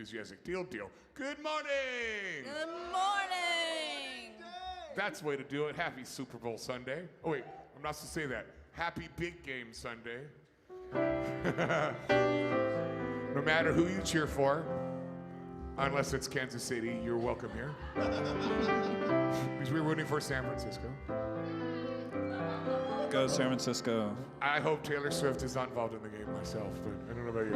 Enthusiastic deal. Good morning. Good morning. That's the way to do it. Happy Super Bowl Sunday. Oh wait, I'm not supposed to say that. Happy Big Game Sunday. No matter who you cheer for, unless it's Kansas City, you're welcome here. Because we're rooting for San Francisco. Go San Francisco. I hope Taylor Swift is not involved in the game myself, but I don't know about you.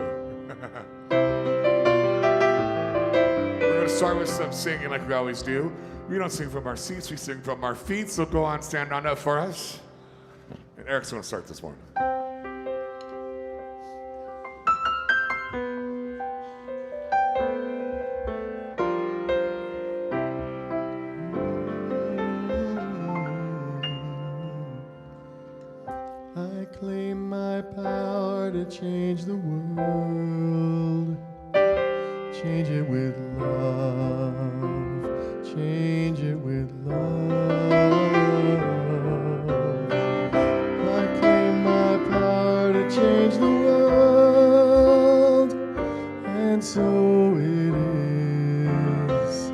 We're going to start with some singing like we always do. We don't sing from our seats, we sing from our feet, so go on, stand on up for us. And Eric's going to start this one. I claim my power to change the world. Change it with love. Change it with love. I claim my power to change the world. And so it is.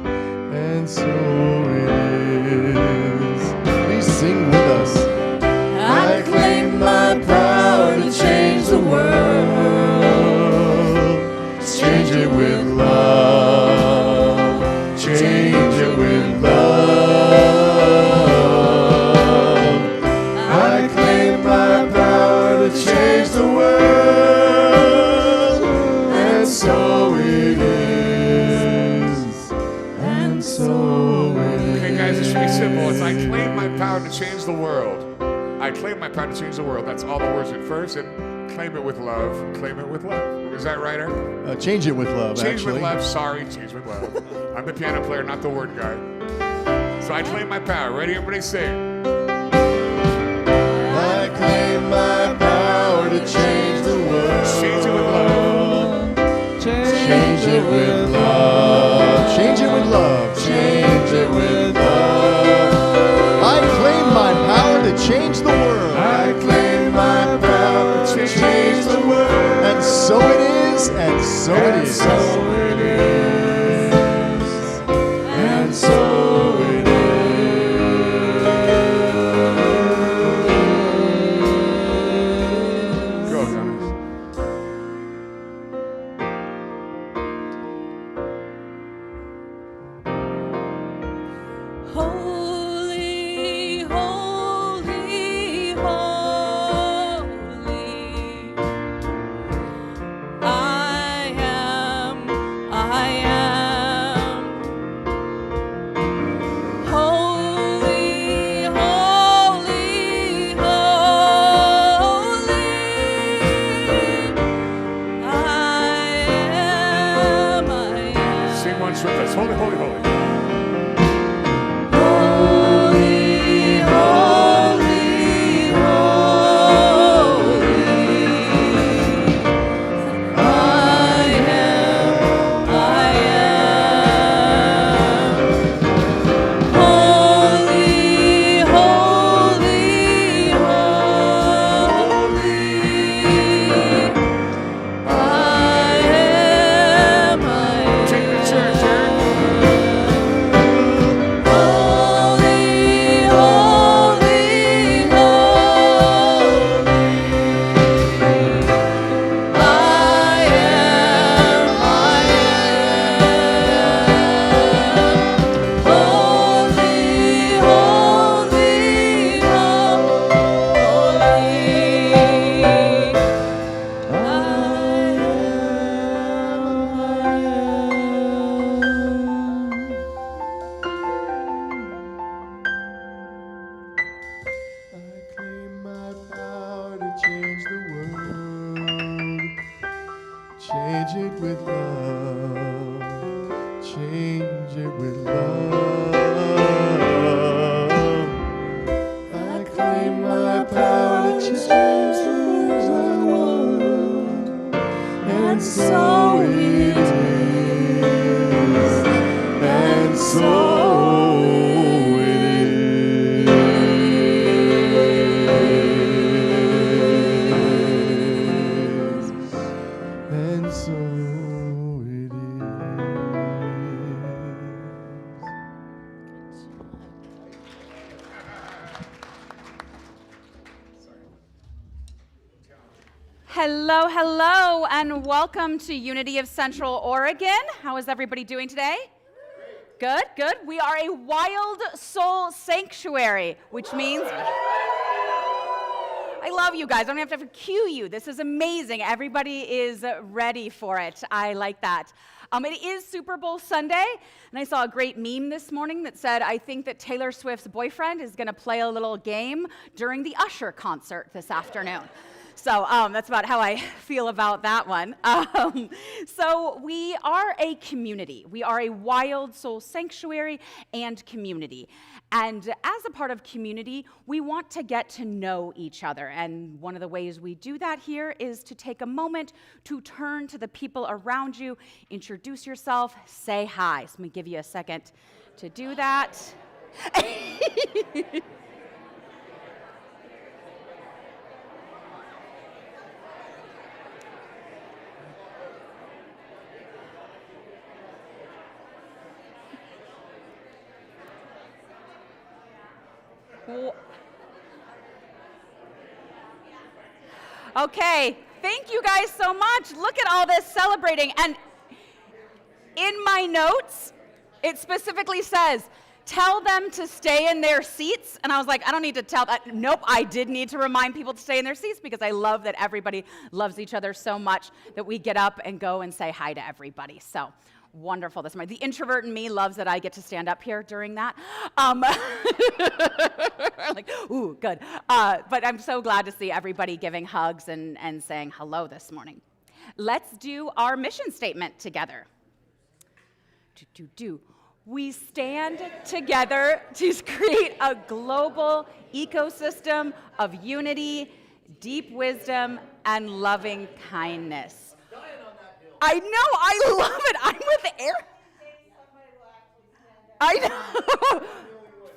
And so it is. Please sing with us. I claim my power to change the world. Change it with love. Change it with love. I claim my power to change the world. And so it is. And so it is. Okay, guys, it should be simple. It's I claim my power to change the world. I claim my power to change the world. That's all the words at first. And claim it with love. Claim it with love. Is that right, Eric? Change it with love, Change actually. with love. Sorry, change with love. I'm the piano player, not the word guy. So I claim my power. Ready? Everybody sing. I claim my power to change the world. Change it with love. Change it with love. Change it with love. Change it with love. I claim my power to change the world. I claim my power to change the world. And so it is, and so it is. So it is. And so it is. Go, guys. Holy, holy, holy. I am. Holy, holy, holy. I am. Sing once with us. Holy, holy, holy. Holy, holy, holy. I am. Holy, holy, holy. I am. Take the church, Eric. Hello, hello, and welcome to Unity of Central Oregon. How is everybody doing today? Good, good. We are a wild soul sanctuary, which means I love you guys. I don't have to cue you. This is amazing. Everybody is ready for it. I like that. It is Super Bowl Sunday, and I saw a great meme this morning that said, I think that Taylor Swift's boyfriend is going to play a little game during the Usher concert this afternoon. So that's about how I feel about that one. So we are a community. We are a wild soul sanctuary and community. And as a part of community, we want to get to know each other. And one of the ways we do that here is to take a moment to turn to the people around you, introduce yourself, say hi. So I'm going to give you a second to do that. Okay, thank you guys so much. Look at all this celebrating. And in my notes, it specifically says, tell them to stay in their seats. And I was like, I don't need to tell that. Nope, I did need to remind people to stay in their seats because I love that everybody loves each other so much that we get up and go and say hi to everybody. So wonderful this morning. The introvert in me loves that I get to stand up here during that. Like, ooh, good. But I'm so glad to see everybody giving hugs and saying hello this morning. Let's do our mission statement together. We stand together to create a global ecosystem of unity, deep wisdom, and loving kindness. I know, I love it. I'm with Eric. I know.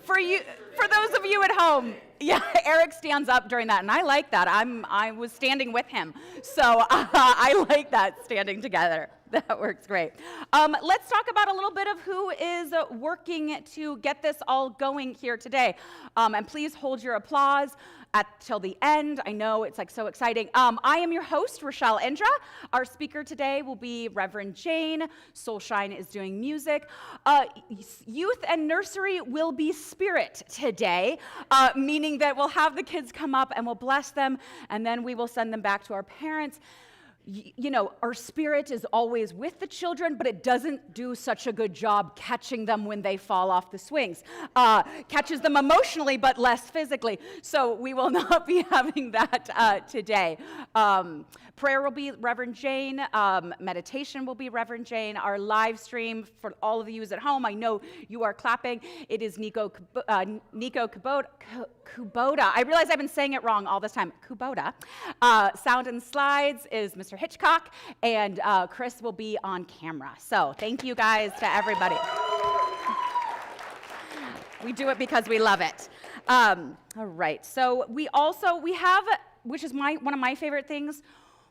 For those of you at home, yeah, Eric stands up during that, and I like that. I was standing with him, so I like that, standing together. That works great. Let's talk about a little bit of who is working to get this all going here today. And please hold your applause till the end. I know it's like so exciting. I am your host, Rochelle Indra. Our speaker today will be Reverend Jane. Soulshine is doing music. Youth and nursery will be spirit today, meaning that we'll have the kids come up and we'll bless them, and then we will send them back to our parents. You know, our spirit is always with the children, but it doesn't do such a good job catching them when they fall off the swings. Catches them emotionally, but less physically. So we will not be having that today. Prayer will be Reverend Jane. Meditation will be Reverend Jane. Our live stream for all of you at home, I know you are clapping. It is Nico Kubota. I realize I've been saying it wrong all this time. Kubota. Sound and slides is Mr. Hitchcock, and Chris will be on camera. So thank you guys to everybody. We do it because we love it. All right, so we have, which is one of my favorite things,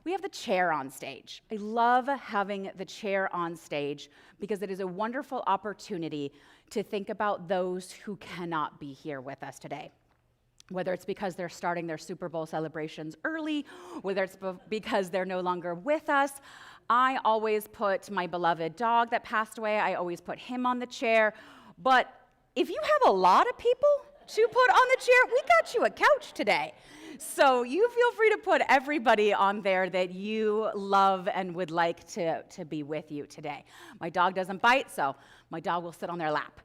we have the chair on stage. I love having the chair on stage because it is a wonderful opportunity to think about those who cannot be here with us today. Whether it's because they're starting their Super Bowl celebrations early, whether it's because they're no longer with us. I always put my beloved dog that passed away, I always put him on the chair. But if you have a lot of people to put on the chair, we got you a couch today. So you feel free to put everybody on there that you love and would like to be with you today. My dog doesn't bite, so my dog will sit on their lap.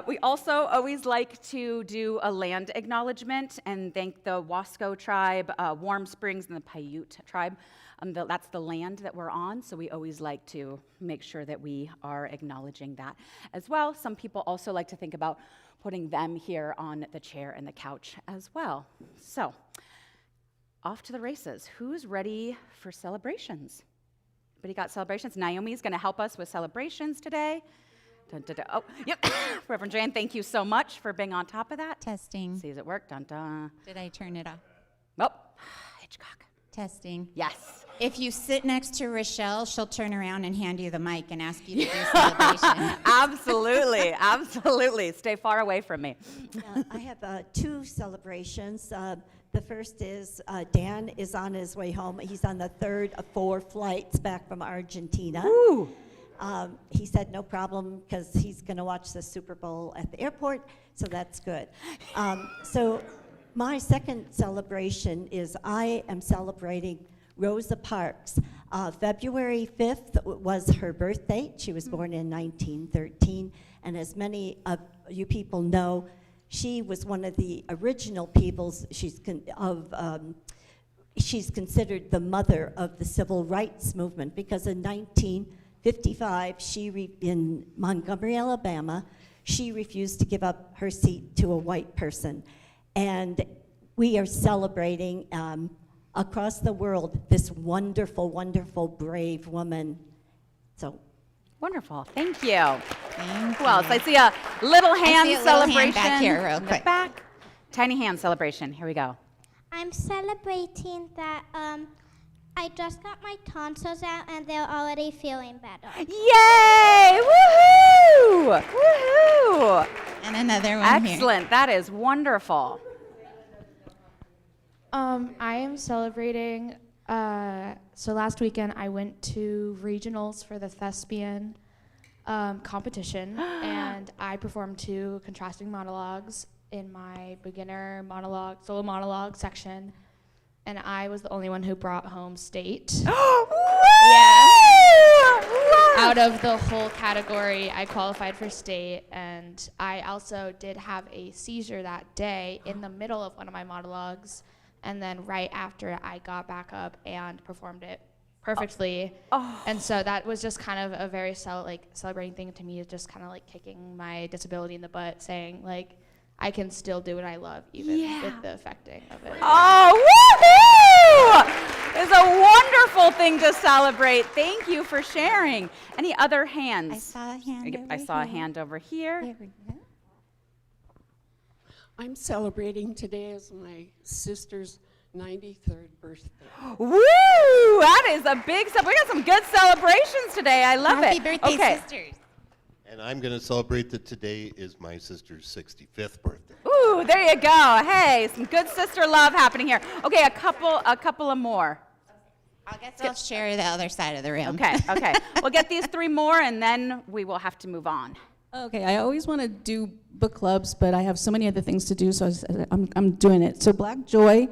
We also always like to do a land acknowledgement and thank the Wasco tribe, Warm Springs, and the Paiute tribe. That's the land that we're on, so we always like to make sure that we are acknowledging that as well. Some people also like to think about putting them here on the chair and the couch as well. So, off to the races. Who's ready for celebrations? Anybody got celebrations? Naomi's going to help us with celebrations today. Dun, dun, dun. Oh, yep. Reverend Jane, thank you so much for being on top of that. Testing. See, does it work? Dun, dun. Did I turn it off? Oh, Hitchcock. Testing. Yes. If you sit next to Rochelle, she'll turn around and hand you the mic and ask you to do celebration. Absolutely, absolutely. Stay far away from me. Yeah, I have two celebrations. The first is Dan is on his way home. He's on the third of 4 flights back from Argentina. Ooh. He said no problem because he's going to watch the Super Bowl at the airport, so that's good. So my second celebration is I am celebrating Rosa Parks. February 5th was her birth date. She was born in 1913, and as many of you people know, she was one of the original peoples. She's considered the mother of the civil rights movement because in 1955, in Montgomery, Alabama, she refused to give up her seat to a white person. And we are celebrating across the world this wonderful, wonderful, brave woman. So. Wonderful. Thank you. Who else? I see a little hand I see a celebration. little hand back here real in the quick. back. Tiny hand celebration. Here we go. I'm celebrating that I just got my tonsils out and they're already feeling better. Yay! Woohoo! Woohoo! And another one here. Excellent. That is wonderful. I am celebrating, so last weekend I went to regionals for the thespian competition, and I performed 2 contrasting monologues in my beginner monologue, solo monologue section, and I was the only one who brought home state. Yeah. Out of the whole category, I qualified for state, and I also did have a seizure that day in the middle of one of my monologues. And then right after, I got back up and performed it perfectly. Oh. And so that was just kind of a very celebrating thing to me, is just kind of like kicking my disability in the butt, saying like, I can still do what I love, even with the affecting of it. Oh, woohoo! It's a wonderful thing to celebrate. Thank you for sharing. Any other hands? I saw a hand over I saw a here. hand over here. There we go. I'm celebrating today as my sister's 93rd birthday. Woo! That is a big we got some good celebrations today. I love Happy it. birthday, Okay. sisters. And I'm going to celebrate that today is my sister's 65th birthday. Ooh, there you go. Hey, some good sister love happening here. Okay, a couple of more. I guess I'll share the other side of the room. Okay. We'll get these 3 more, and then we will have to move on. Okay, I always want to do book clubs, but I have so many other things to do, so I'm doing it. So Black Joy,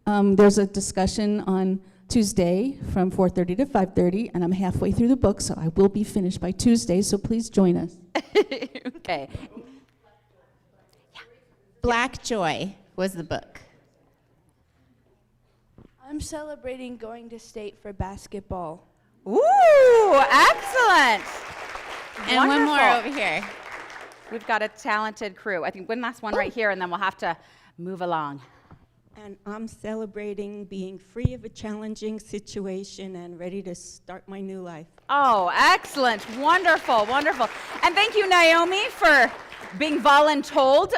there's a discussion on Tuesday from 4:30 to 5:30, and I'm halfway through the book, so I will be finished by Tuesday, so please join us. Okay. Black Joy was the book. I'm celebrating going to state for basketball. Ooh, excellent. And one more Wonderful. over here. We've got a talented crew. I think one last one right here, and then we'll have to move along. And I'm celebrating being free of a challenging situation and ready to start my new life. Oh, excellent. Wonderful, wonderful. And thank you, Naomi, for being voluntold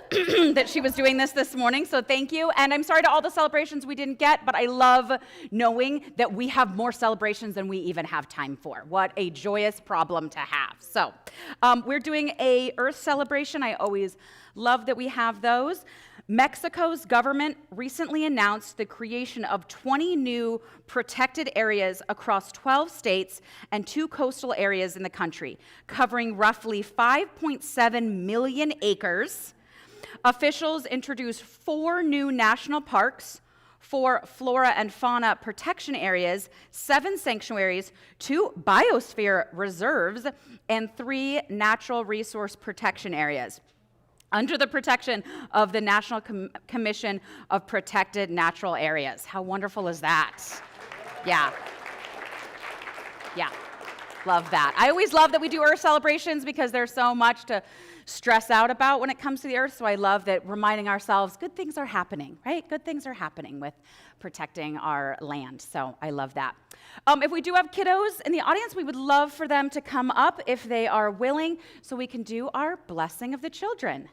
that she was doing this morning, so thank you. And I'm sorry to all the celebrations we didn't get, but I love knowing that we have more celebrations than we even have time for. What a joyous problem to have. So we're doing a Earth celebration. I always love that we have those. Mexico's government recently announced the creation of 20 new protected areas across 12 states and 2 coastal areas in the country, covering roughly 5.7 million acres. Officials introduced 4 new national parks, 4 flora and fauna protection areas, 7 sanctuaries, 2 biosphere reserves, and 3 natural resource protection areas, under the protection of the National Commission of Protected Natural Areas. How wonderful is that? Yeah. Love that. I always love that we do Earth celebrations because there's so much to stress out about when it comes to the Earth, so I love that reminding ourselves good things are happening, right? Good things are happening with protecting our land, so I love that. If we do have kiddos in the audience, we would love for them to come up if they are willing, so we can do our blessing of the children.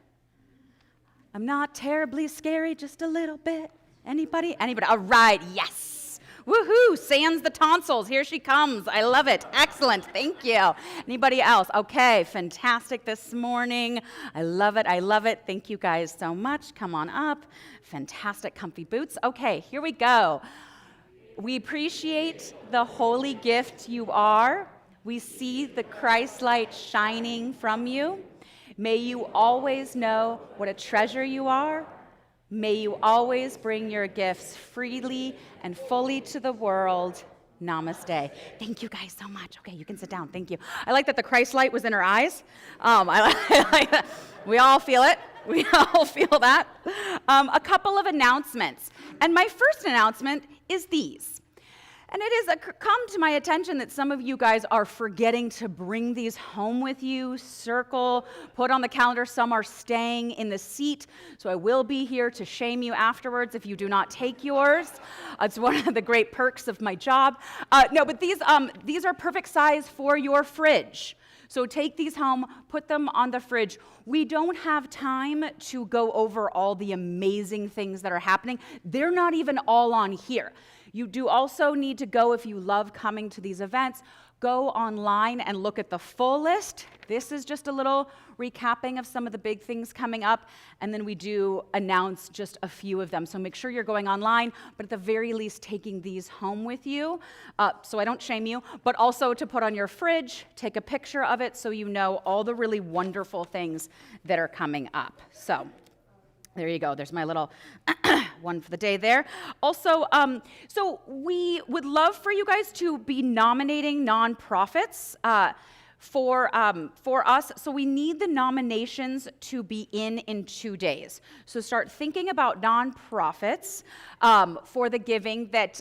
I'm not terribly scary, just a little bit. Anybody? All right, yes. Woohoo! Sans the tonsils. Here she comes. I love it. Excellent. Thank you. Anybody else? Okay, fantastic this morning. I love it. I love it. Thank you guys so much. Come on up. Fantastic, comfy boots. Okay, here we go. We appreciate the holy gift you are. We see the Christ light shining from you. May you always know what a treasure you are. May you always bring your gifts freely and fully to the world. Namaste. Thank you guys so much. Okay, you can sit down. Thank you. I like that the Christ light was in her eyes. I like that. We all feel it. We all feel that. A couple of announcements. And my first announcement is these. And it has come to my attention that some of you guys are forgetting to bring these home with you, circle, put on the calendar. Some are staying in the seat, so I will be here to shame you afterwards if you do not take yours. It's one of the great perks of my job. No, but these are perfect size for your fridge. So take these home, put them on the fridge. We don't have time to go over all the amazing things that are happening. They're not even all on here. You do also need to go, if you love coming to these events, go online and look at the full list. This is just a little recapping of some of the big things coming up, and then we do announce just a few of them. So make sure you're going online, but at the very least taking these home with you, so I don't shame you, but also to put on your fridge, take a picture of it so you know all the really wonderful things that are coming up. So there you go. There's my little one for the day there. Also, so we would love for you guys to be nominating nonprofits for us. So we need the nominations to be in 2 days. So start thinking about nonprofits for the giving that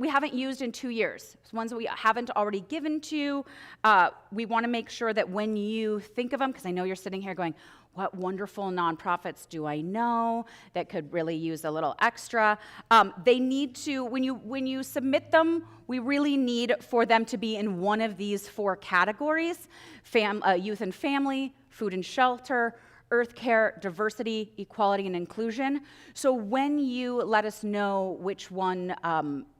we haven't used in 2 years. So ones that we haven't already given to. We want to make sure that when you think of them, because I know you're sitting here going, what wonderful nonprofits do I know that could really use a little extra? They need to, when you submit them, we really need for them to be in one of these 4 categories: youth and family, food and shelter, earth care, diversity, equality, and inclusion. So when you let us know which one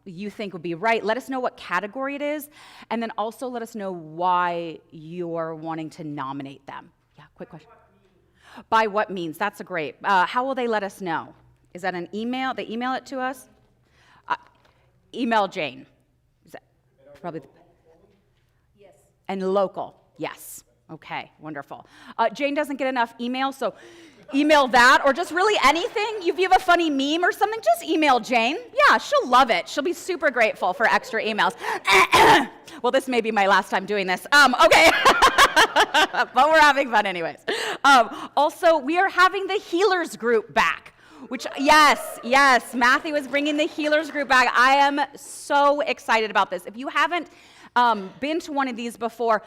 you think would be right, let us know what category it is, and then also let us know why you're wanting to nominate them. Yeah, quick question. By what means? That's a great. How will they let us know? Is that an email? They email it to us? Email Jane. Is that probably? Yes. And local. Yes. Okay. Wonderful. Jane doesn't get enough emails, so email that, or just really anything. If you have a funny meme or something, just email Jane. Yeah, she'll love it. She'll be super grateful for extra emails. Well, this may be my last time doing this. Okay. But we're having fun anyways. Also, we are having the healers group back, which, yes, Matthew is bringing the healers group back. I am so excited about this. If you haven't been to one of these before,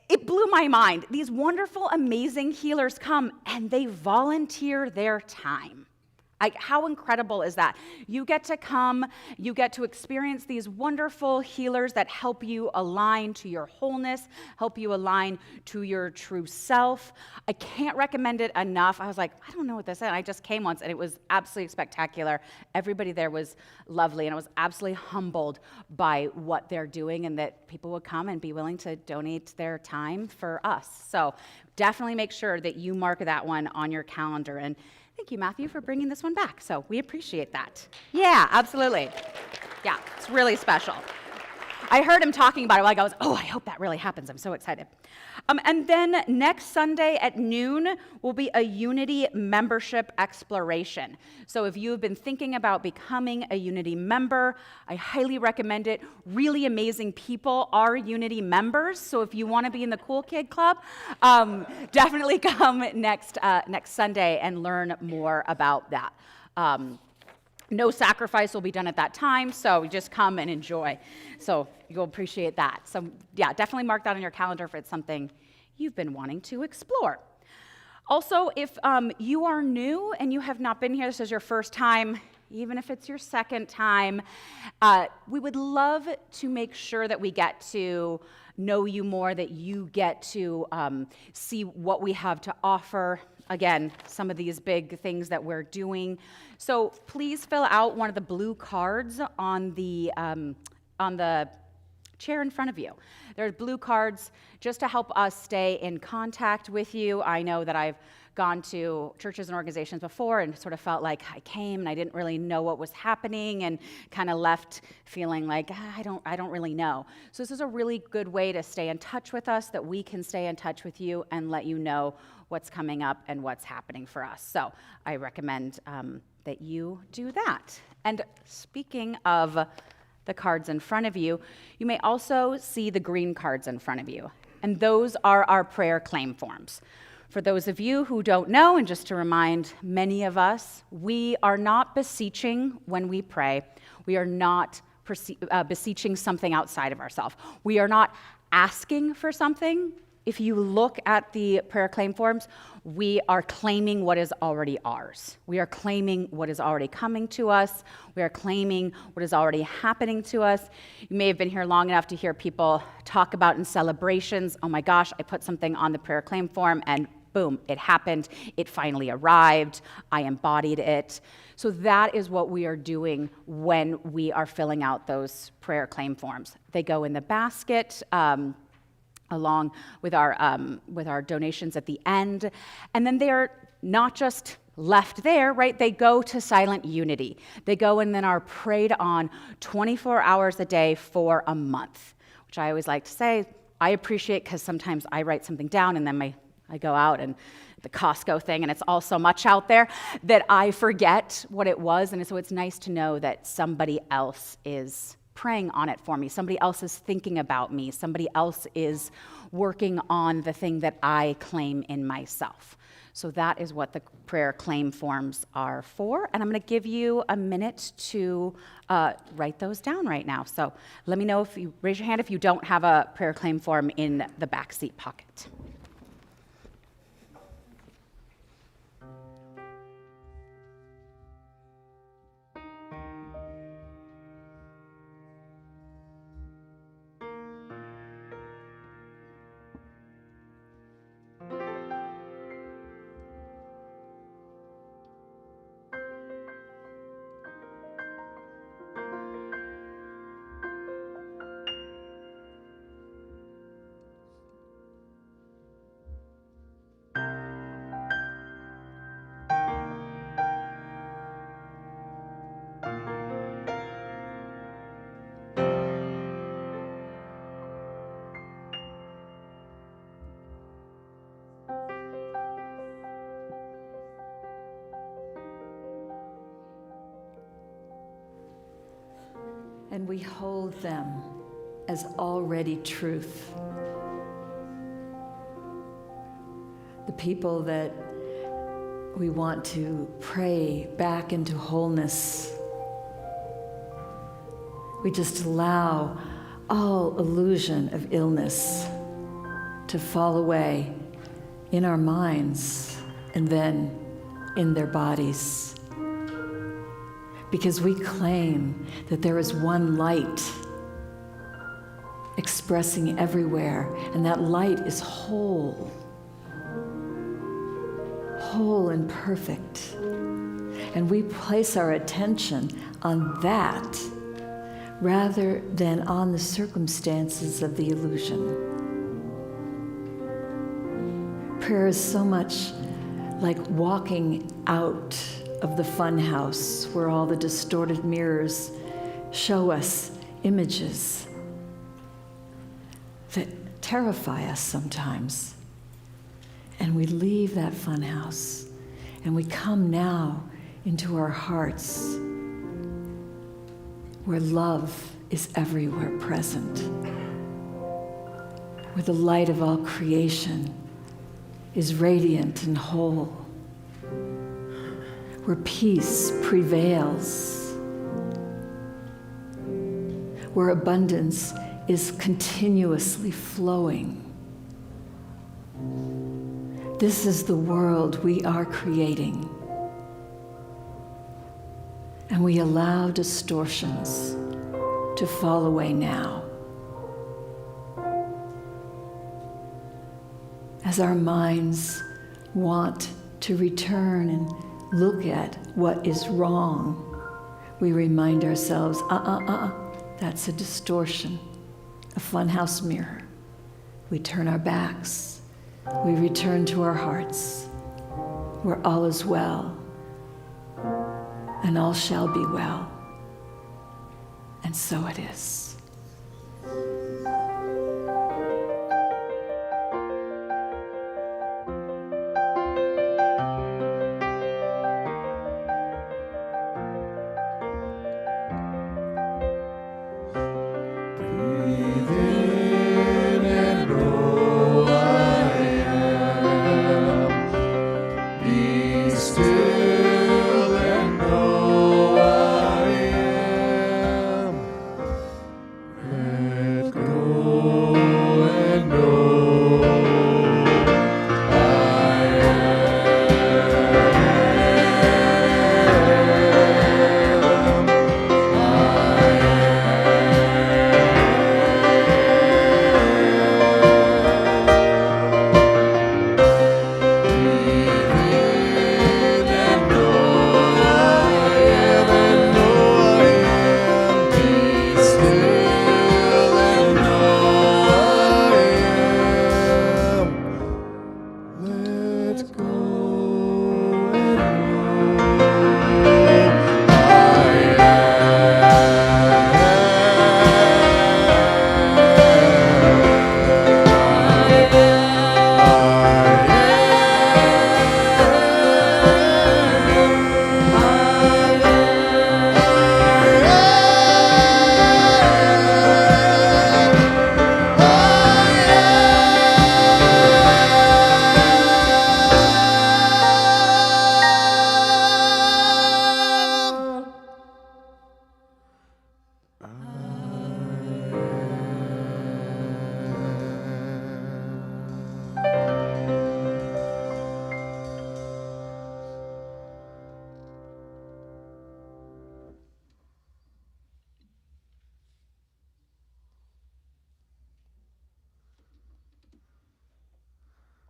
it blew my mind. These wonderful, amazing healers come and they volunteer their time. How incredible is that? You get to come, you get to experience these wonderful healers that help you align to your wholeness, help you align to your true self. I can't recommend it enough. I was like, I don't know what this is. I just came once and it was absolutely spectacular. Everybody there was lovely, and I was absolutely humbled by what they're doing and that people would come and be willing to donate their time for us. So definitely make sure that you mark that one on your calendar. And thank you, Matthew, for bringing this one back. So we appreciate that. Yeah, absolutely. Yeah, it's really special. I heard him talking about it while I goes, oh, I hope that really happens. I'm so excited. And then next Sunday at noon will be a Unity membership exploration. So if you have been thinking about becoming a Unity member, I highly recommend it. Really amazing people are Unity members. So if you want to be in the Cool Kid Club, definitely come next Sunday and learn more about that. No sacrifice will be done at that time, so just come and enjoy. So you'll appreciate that. So yeah, definitely mark that on your calendar if it's something you've been wanting to explore. Also, if you are new and you have not been here, this is your first time, even if it's your second time, we would love to make sure that we get to know you more, that you get to see what we have to offer. again, some of these big things that we're doing. So please fill out one of the blue cards on the chair in front of you. There's blue cards just to help us stay in contact with you. I know that I've gone to churches and organizations before and sort of felt like I came and I didn't really know what was happening and kind of left feeling like I don't really know. So this is a really good way to stay in touch with us, that we can stay in touch with you and let you know what's coming up and what's happening for us. So I recommend that you do that. And speaking of the cards in front of you, you may also see the green cards in front of you. And those are our prayer claim forms. For those of you who don't know, and just to remind many of us, we are not beseeching when we pray. We are not beseeching something outside of ourselves. We are not asking for something. If you look at the prayer claim forms, we are claiming what is already ours. We are claiming what is already coming to us. We are claiming what is already happening to us. You may have been here long enough to hear people talk about in celebrations, oh my gosh, I put something on the prayer claim form and boom, it happened. It finally arrived. I embodied it. So that is what we are doing when we are filling out those prayer claim forms. They go in the basket, along with our donations at the end. And then they are not just left there, right? They go to Silent Unity. They go and then are prayed on 24 hours a day for a month, which I always like to say, I appreciate, because sometimes I write something down and then I go out and the Costco thing, and it's all so much out there that I forget what it was. And so it's nice to know that somebody else is praying on it for me. Somebody else is thinking about me. Somebody else is working on the thing that I claim in myself. So that is what the prayer claim forms are for. And I'm going to give you a minute to write those down right now. So let me know if you raise your hand if you don't have a prayer claim form in the back seat pocket. And we hold them as already truth. The people that we want to pray back into wholeness, we just allow all illusion of illness to fall away in our minds and then in their bodies. Because we claim that there is one light expressing everywhere, and that light is whole and perfect. And we place our attention on that rather than on the circumstances of the illusion. Prayer is so much like walking out of the fun house where all the distorted mirrors show us images that terrify us sometimes. And we leave that fun house and we come now into our hearts where love is everywhere present, where the light of all creation is radiant and whole, where peace prevails, where abundance is continuously flowing. This is the world we are creating. And we allow distortions to fall away now. As our minds want to return and look at what is wrong, we remind ourselves, that's a distortion, a funhouse mirror. We turn our backs. We return to our hearts, where all is well, and all shall be well. And so it is.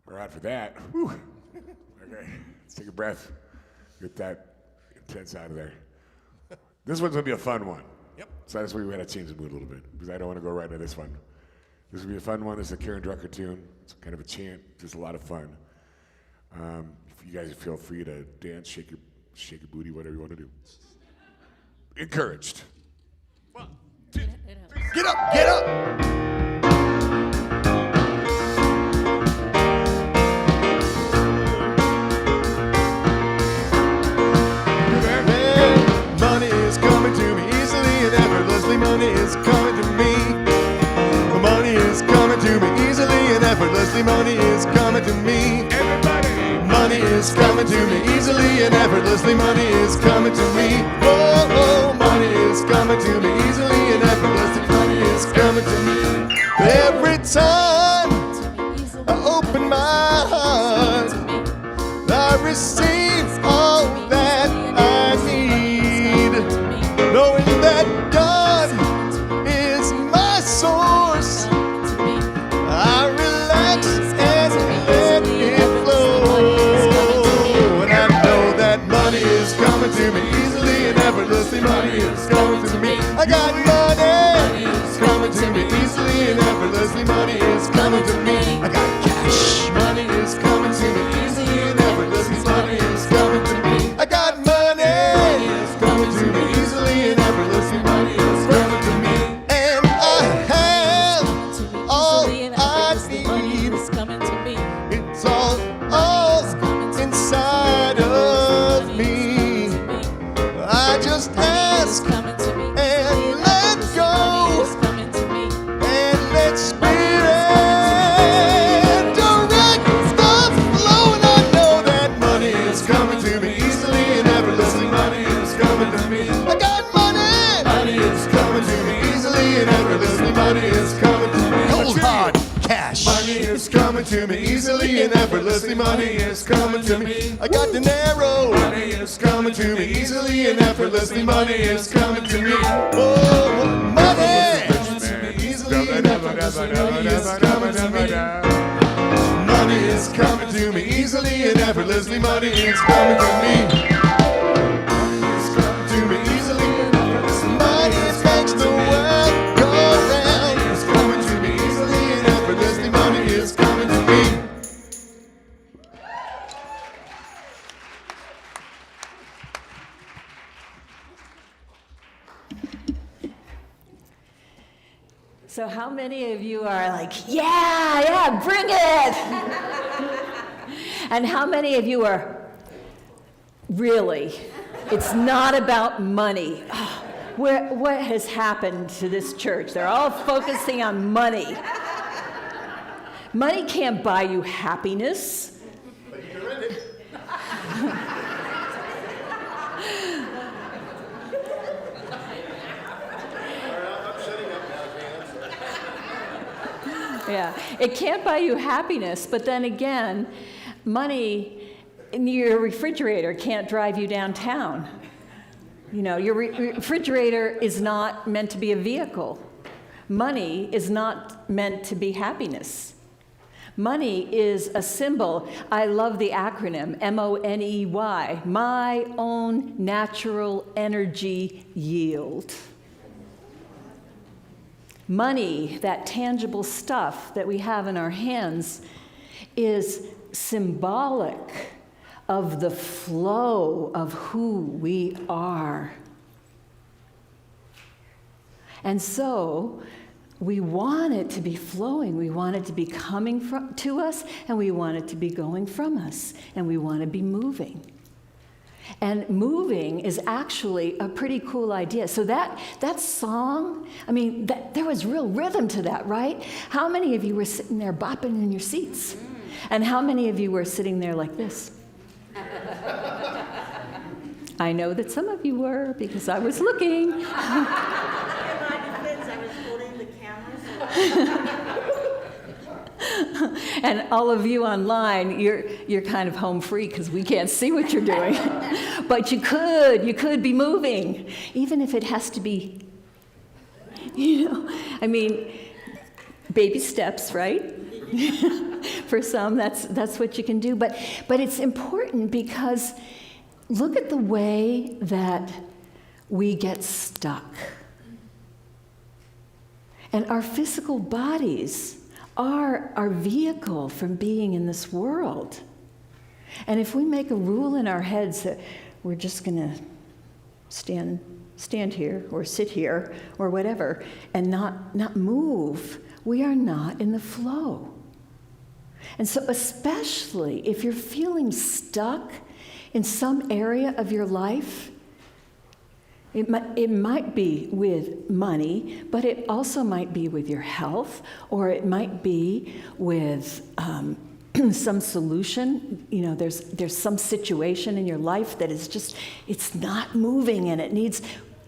We're out for that. Whew. Okay, let's take a breath. Get that intense out of there. This one's gonna be a fun one. Yep. So that's why we gotta change the mood a little bit, because I don't want to go right into this one. This will be a fun one. This is a Karen Drucker tune. It's kind of a chant, just a lot of fun. If you guys feel free to dance, shake your booty, whatever you want to do. Encouraged. 1, 2, 3. Get up, get up! Money is coming to me easily and effortlessly. Money is coming to me. Money is coming to me easily and effortlessly. Money is coming to me. Everybody! Money is coming to me easily and effortlessly. Money is coming to me. Oh, oh, money is coming to me easily and effortlessly. Money is coming to me. Every time I open my heart, I receive all that I need, knowing that God is my source. I relax and let it flow, and I know that money is coming to me easily and effortlessly. Money is coming to me. I got money is coming to me easily and effortlessly. Money is coming to me. I got cash. Money is coming to me easily and effortlessly. Money is coming to me. I got money is coming to me easily and effortlessly. Money is coming to me. And I have all I need. It's all inside of me. I just ask and let go and let spirit direct the flow. And I know that money is coming to me easily and effortlessly. Money is coming to me. I got money. Money is coming to me easily and effortlessly. Money is coming to me. Cold hard cash. Money is coming to me easily and effortlessly. Money is coming to me. I got dinero. Money is coming to me easily and effortlessly. Money is coming to me. Oh, money. Money is coming to me easily and effortlessly. Money is coming to me. Money Money is coming to me easily and effortlessly. Money is coming to me. It's coming to me easily and effortlessly. Money makes the world go round. It's coming to me easily and effortlessly. Money is coming to me. So how many of you are like, yeah, bring it? And how many of you are, really? It's not about money. Oh, what has happened to this church? They're all focusing on money. Money can't buy you happiness. But you can rent it. Yeah, it can't buy you happiness, but then again, money in your refrigerator can't drive you downtown. You know, your refrigerator is not meant to be a vehicle. Money is not meant to be happiness. Money is a symbol. I love the acronym, MONEY, my own natural energy yield. Money, that tangible stuff that we have in our hands, is symbolic of the flow of who we are. And so we want it to be flowing. We want it to be coming to us, and we want it to be going from us, and we want to be moving. And moving is actually a pretty cool idea. So that song, I mean, there was real rhythm to that, right? How many of you were sitting there bopping in your seats? And how many of you were sitting there like this? I know that some of you were, because I was looking. In my defense, I was holding the camera. And all of you online, you're kind of home free because we can't see what you're doing. But you could be moving, even if it has to be, I mean, baby steps, right? For some, that's what you can do. But it's important because look at the way that we get stuck. And our physical bodies are our vehicle from being in this world. And if we make a rule in our heads that we're just going to stand here or sit here or whatever and not move, we are not in the flow. And so especially if you're feeling stuck in some area of your life, it might be with money, but it also might be with your health, or it might be with some solution. You know, there's some situation in your life that is just, it's not moving, and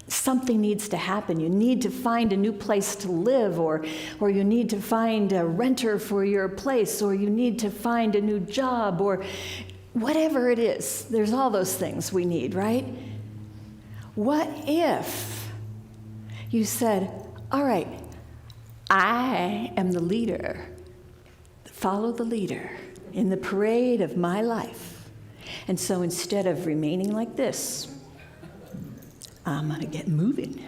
something needs to happen. You need to find a new place to live, or you need to find a renter for your place, or you need to find a new job, or whatever it is. There's all those things we need, right? What if you said, all right, I am the leader, follow the leader in the parade of my life. And so instead of remaining like this, I'm going to get moving.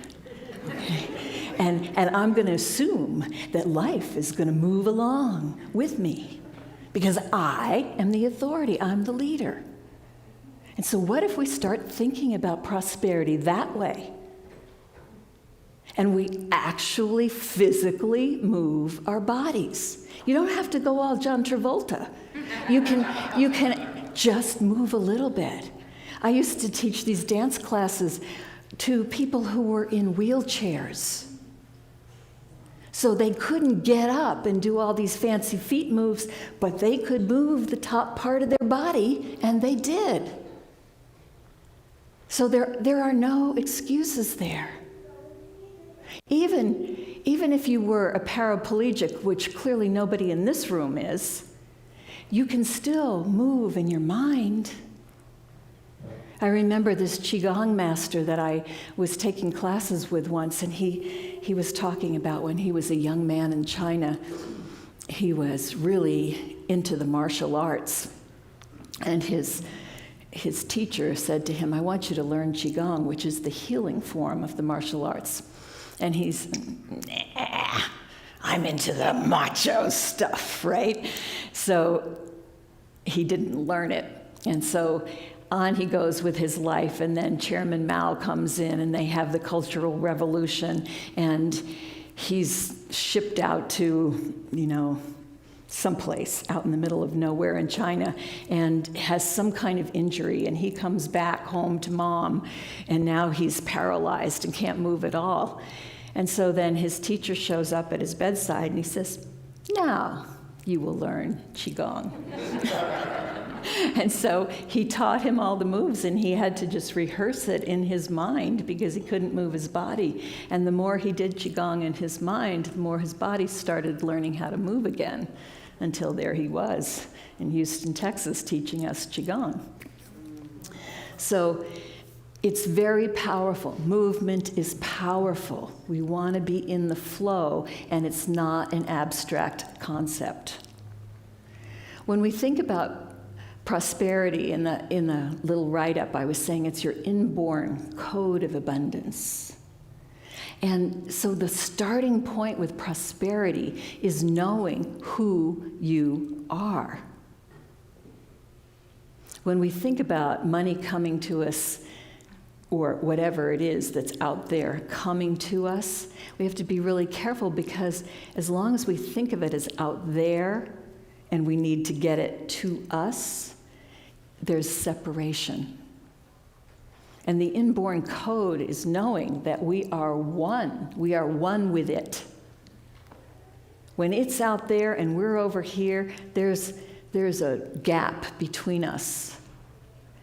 Okay? And I'm going to assume that life is going to move along with me because I am the authority, I'm the leader. And so what if we start thinking about prosperity that way? And we actually physically move our bodies. You don't have to go all John Travolta. You can just move a little bit. I used to teach these dance classes to people who were in wheelchairs. So they couldn't get up and do all these fancy feet moves, but they could move the top part of their body, and they did. So there are no excuses there. Even if you were a paraplegic, which clearly nobody in this room is, you can still move in your mind. I remember this Qigong master that I was taking classes with once, and he was talking about when he was a young man in China, he was really into the martial arts. And his teacher said to him, I want you to learn Qigong, which is the healing form of the martial arts. And he's, nah, I'm into the macho stuff, right? So he didn't learn it. And so on he goes with his life, and then Chairman Mao comes in, and they have the Cultural Revolution, and he's shipped out to, someplace out in the middle of nowhere in China, and has some kind of injury, and he comes back home to mom, and now he's paralyzed and can't move at all. And so then his teacher shows up at his bedside, and he says, now you will learn Qigong. And so he taught him all the moves, and he had to just rehearse it in his mind because he couldn't move his body. And the more he did Qigong in his mind, the more his body started learning how to move again, until there he was in Houston, Texas, teaching us Qigong. So it's very powerful. Movement is powerful. We want to be in the flow, and it's not an abstract concept. When we think about prosperity, in the little write-up I was saying it's your inborn code of abundance. And so the starting point with prosperity is knowing who you are. When we think about money coming to us, or whatever it is that's out there coming to us, we have to be really careful, because as long as we think of it as out there and we need to get it to us, there's separation. And the inborn code is knowing that we are one. We are one with it. When it's out there and we're over here, there's a gap between us.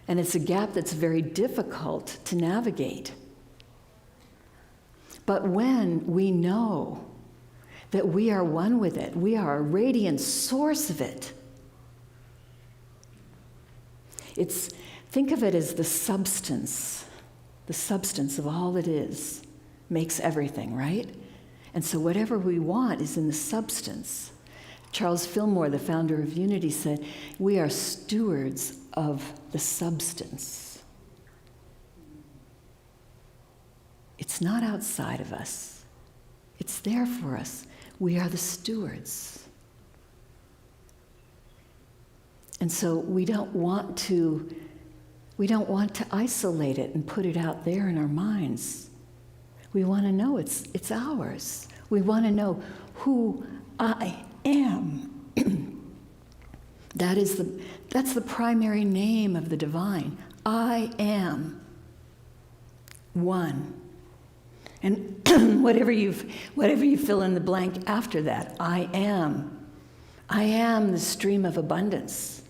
And it's a gap that's very difficult to navigate. But when we know that we are one with it, we are a radiant source of it, think of it as the substance of all that is, makes everything, right? And so whatever we want is in the substance. Charles Fillmore, the founder of Unity, said, we are stewards of the substance. It's not outside of us. It's there for us. We are the stewards. And so we don't want to isolate it and put it out there in our minds. We want to know it's ours. We want to know who I am. That's the primary name of the divine. I am one. And whatever you fill in the blank after that, I am the stream of abundance.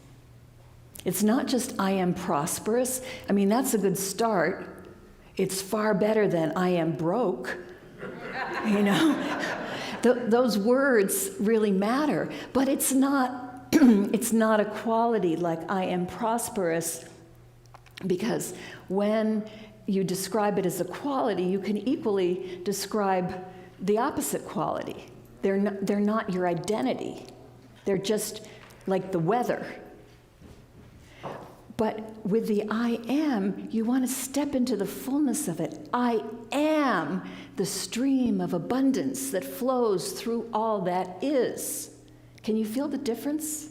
It's not just I am prosperous. I mean, that's a good start. It's far better than I am broke. Those words really matter, but it's not a quality like I am prosperous, because when you describe it as a quality, you can equally describe the opposite quality. They're not your identity. They're just like the weather. But with the I am, you want to step into the fullness of it. I am the stream of abundance that flows through all that is. Can you feel the difference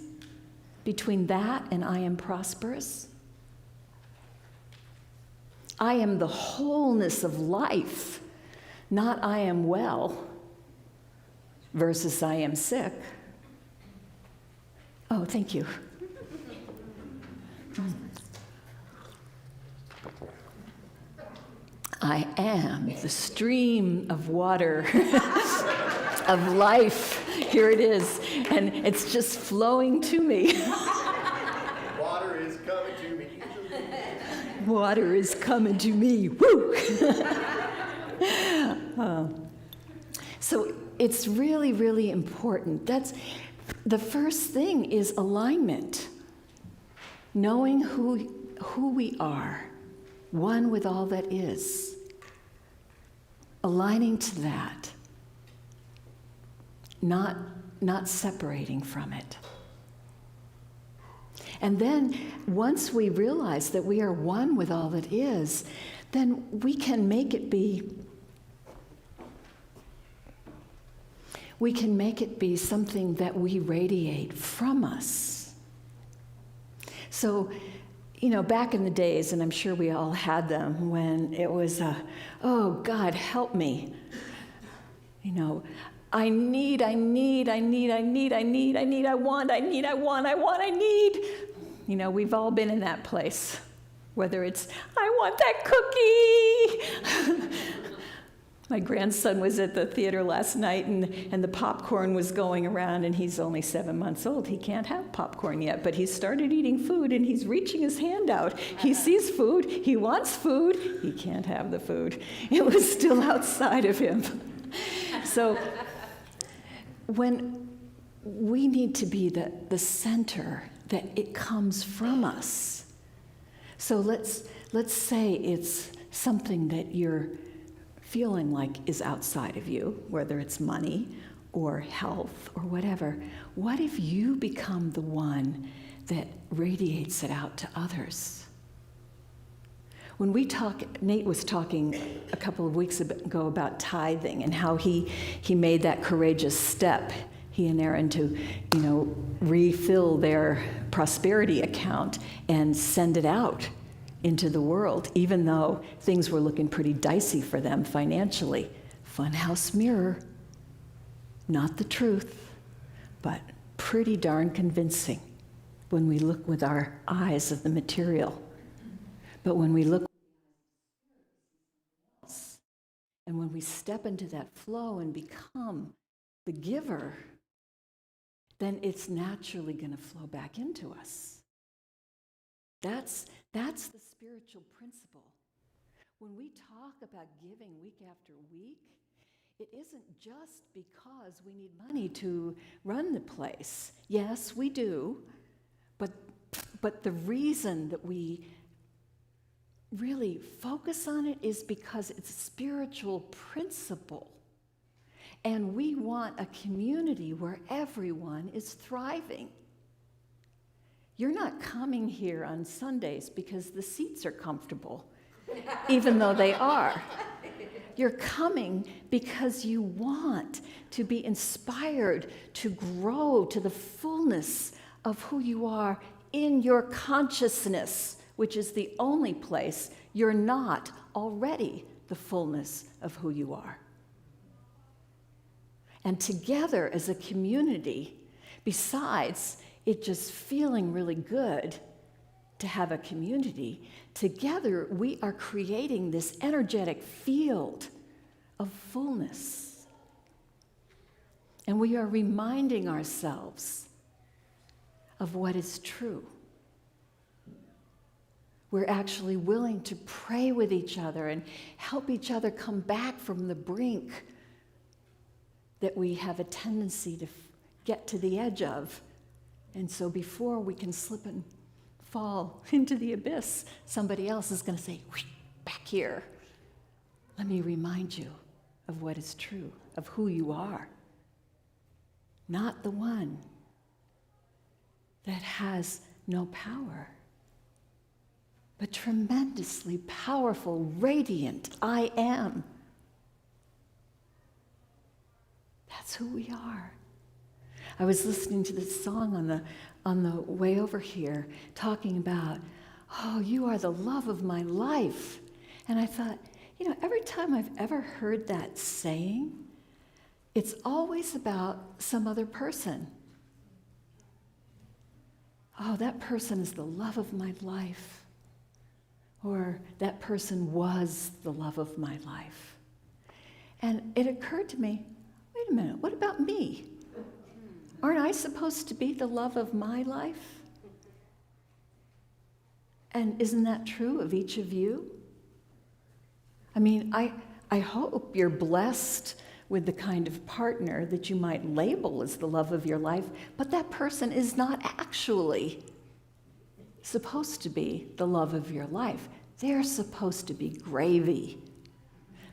between that and I am prosperous? I am the wholeness of life, not I am well versus I am sick. Oh, thank you. I am the stream of water of life. Here it is, and it's just flowing to me. Water is coming to me. Water is coming to me. Woo! So it's really, really important. That's the first thing, is alignment. Knowing who we are, one with all that is. Aligning to that. Not not separating from it. And then once we realize that we are one with all that is, then we can make it be something that we radiate from us. So, back in the days, and I'm sure we all had them, when it was, oh, God, help me. I need. We've all been in that place. Whether it's, I want that cookie. My grandson was at the theater last night, and the popcorn was going around, and he's only 7 months old. He can't have popcorn yet, but he started eating food, and he's reaching his hand out. He sees food. He wants food. He can't have the food. It was still outside of him. So when we need to be the center, that it comes from us. So let's say it's something that you're feeling like is outside of you, whether it's money or health or whatever. What if you become the one that radiates it out to others? When we talk, Nate was talking a couple of weeks ago about tithing and how he made that courageous step, he and Aaron, to refill their prosperity account and send it out into the world, even though things were looking pretty dicey for them financially. Funhouse mirror, not the truth, but pretty darn convincing when we look with our eyes of the material. But when we look and when we step into that flow and become the giver, then it's naturally going to flow back into us. That's the spiritual principle. When we talk about giving week after week, it isn't just because we need money to run the place. Yes, we do, but the reason that we really focus on it is because it's a spiritual principle. And we want a community where everyone is thriving. You're not coming here on Sundays because the seats are comfortable, even though they are. You're coming because you want to be inspired to grow to the fullness of who you are in your consciousness, which is the only place you're not already the fullness of who you are. And together as a community, besides it just feeling really good to have a community, together we are creating this energetic field of fullness. And we are reminding ourselves of what is true. We're actually willing to pray with each other and help each other come back from the brink that we have a tendency to get to the edge of. And so before we can slip and fall into the abyss, somebody else is going to say, back here. Let me remind you of what is true, of who you are. Not the one that has no power, but tremendously powerful, radiant I am. That's who we are. I was listening to this song on the way over here, talking about, oh, you are the love of my life. And I thought, every time I've ever heard that saying, it's always about some other person. Oh, that person is the love of my life. Or that person was the love of my life. And it occurred to me, wait a minute, what about me? Aren't I supposed to be the love of my life? And isn't that true of each of you? I mean, I hope you're blessed with the kind of partner that you might label as the love of your life, but that person is not actually supposed to be the love of your life. They're supposed to be gravy.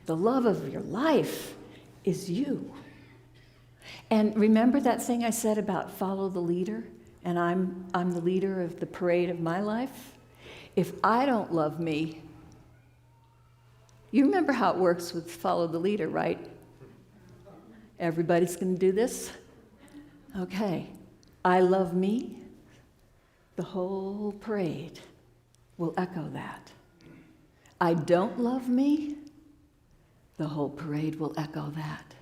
The love of your life is you. And remember that thing I said about follow the leader? And I'm the leader of the parade of my life? If I don't love me, you remember how it works with follow the leader, right? Everybody's going to do this? Okay. I love me, the whole parade will echo that. I don't love me, the whole parade will echo that.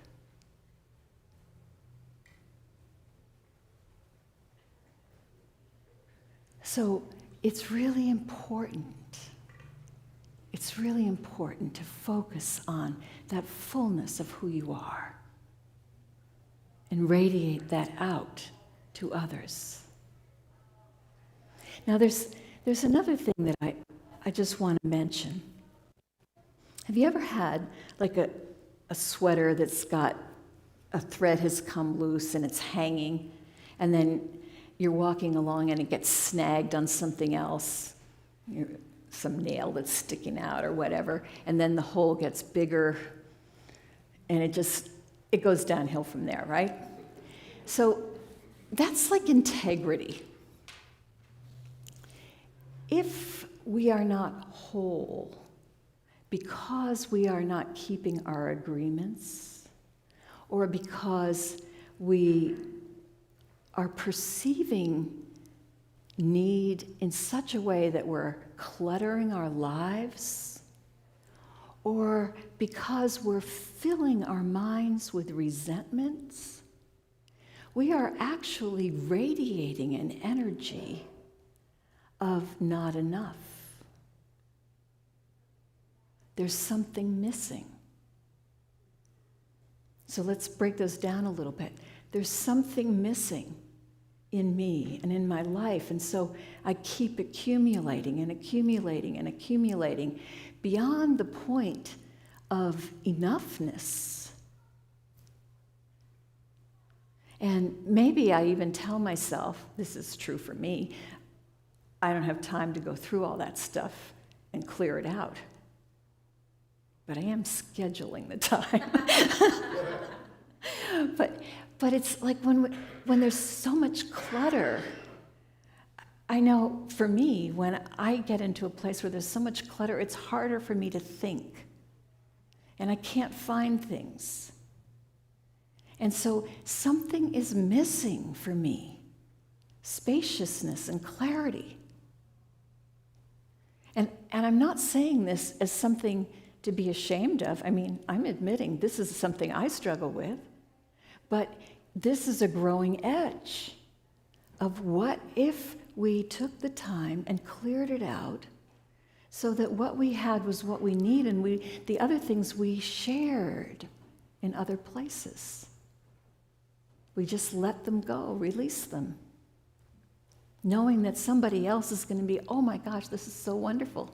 So it's really important. It's really important to focus on that fullness of who you are and radiate that out to others. Now there's another thing that I just want to mention. Have you ever had like a sweater that's got a thread has come loose and it's hanging, and then you're walking along and it gets snagged on something else, some nail that's sticking out or whatever, and then the hole gets bigger and it goes downhill from there, right? So that's like integrity. If we are not whole because we are not keeping our agreements, or because we are perceiving need in such a way that we're cluttering our lives, or because we're filling our minds with resentments, we are actually radiating an energy of not enough. There's something missing. So let's break those down a little bit. There's something missing in me and in my life, and so I keep accumulating and accumulating and accumulating beyond the point of enoughness. And maybe I even tell myself, this is true for me, I don't have time to go through all that stuff and clear it out. But I am scheduling the time. But it's like when there's so much clutter, I know for me, when I get into a place where there's so much clutter, it's harder for me to think. And I can't find things. And so something is missing for me. Spaciousness and clarity. And I'm not saying this as something to be ashamed of. I mean, I'm admitting this is something I struggle with. But this is a growing edge of what if we took the time and cleared it out so that what we had was what we need, and the other things we shared in other places. We just let them go, release them, knowing that somebody else is going to be, oh my gosh, this is so wonderful.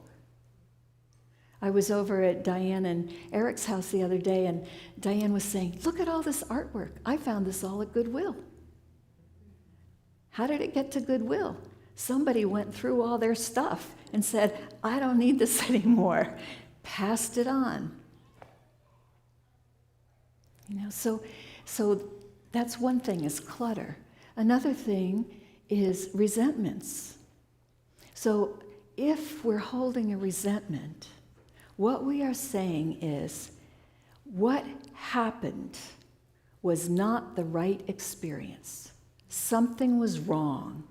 I was over at Diane and Eric's house the other day, and Diane was saying, look at all this artwork. I found this all at Goodwill. How did it get to Goodwill? Somebody went through all their stuff and said, I don't need this anymore. Passed it on. So that's one thing, is clutter. Another thing is resentments. So if we're holding a resentment, what we are saying is, what happened was not the right experience. Something was wrong.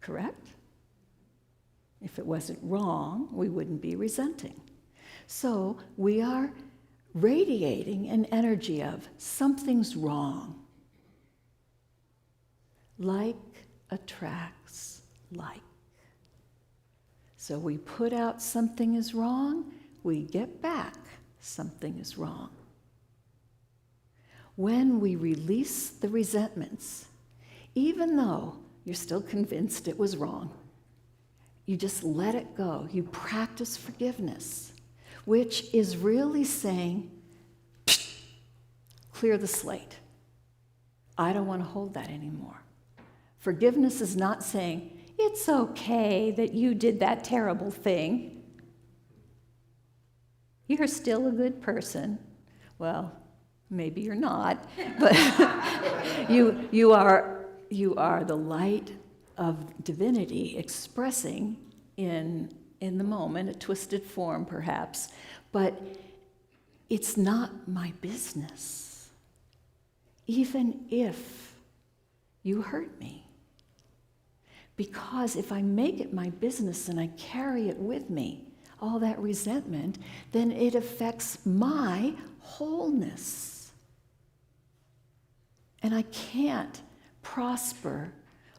Correct? If it wasn't wrong, we wouldn't be resenting. So we are radiating an energy of something's wrong. Like attracts like. So we put out something is wrong, we get back something is wrong. When we release the resentments, even though you're still convinced it was wrong, you just let it go. You practice forgiveness, which is really saying, clear the slate. I don't want to hold that anymore. Forgiveness is not saying, it's okay that you did that terrible thing. You're still a good person. Well, Maybe you're not, but you are the light of divinity expressing in the moment, a twisted form perhaps, but it's not my business, even if you hurt me. Because if I make it my business and I carry it with me, all that resentment, then it affects my wholeness. And I can't prosper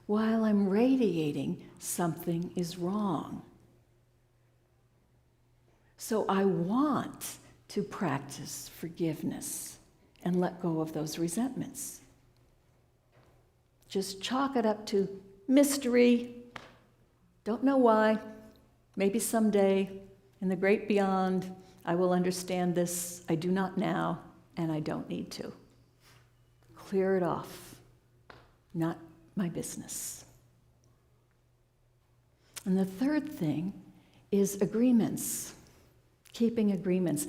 while I'm radiating something is wrong. So I want to practice forgiveness and let go of those resentments. Just chalk it up to mystery. Don't know why. Maybe someday, in the great beyond, I will understand this. I do not now, and I don't need to. Clear it off. Not my business. And the third thing is agreements. Keeping agreements.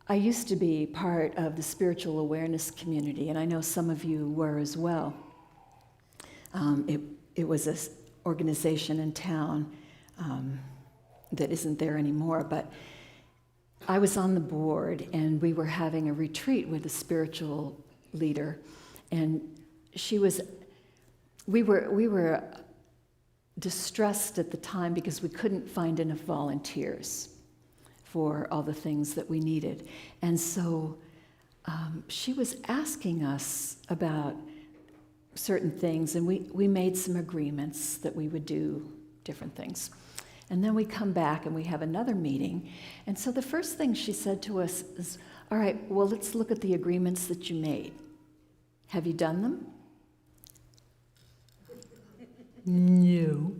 I used to be part of the spiritual awareness community, and I know some of you were as well. It was an organization in town that isn't there anymore, but I was on the board, and we were having a retreat with a spiritual leader, and we were distressed at the time because we couldn't find enough volunteers for all the things that we needed. And so she was asking us about certain things, and we made some agreements that we would do different things. And then we come back and we have another meeting. And so the first thing she said to us is, all right, well, let's look at the agreements that you made. Have you done them? No.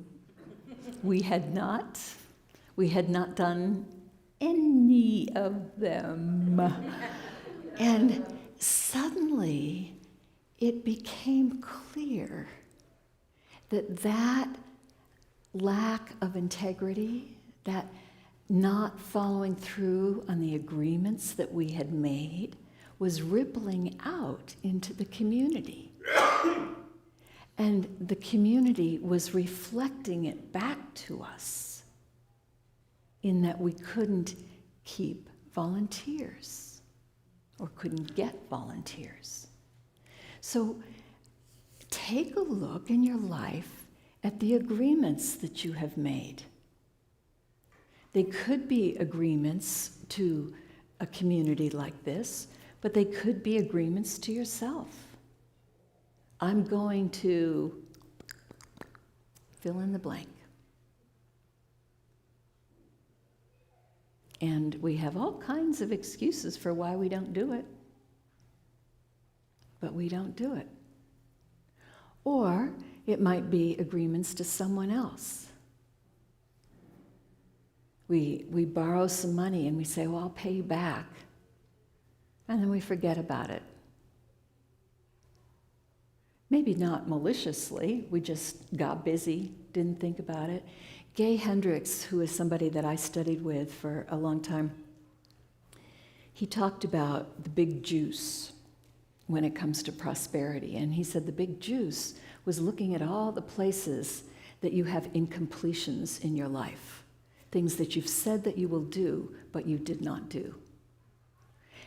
We had not. We had not done any of them. And suddenly it became clear that lack of integrity, that not following through on the agreements that we had made, was rippling out into the community. And the community was reflecting it back to us in that we couldn't keep volunteers or couldn't get volunteers. So take a look in your life at the agreements that you have made. They could be agreements to a community like this, but they could be agreements to yourself. I'm going to fill in the blank. And we have all kinds of excuses for why we don't do it. But we don't do it. Or it might be agreements to someone else. We borrow some money and we say, well, I'll pay you back. And then we forget about it. Maybe not maliciously, we just got busy, didn't think about it. Gay Hendricks, who is somebody that I studied with for a long time, he talked about the big juice when it comes to prosperity. And he said the big juice was looking at all the places that you have incompletions in your life, things that you've said that you will do, but you did not do.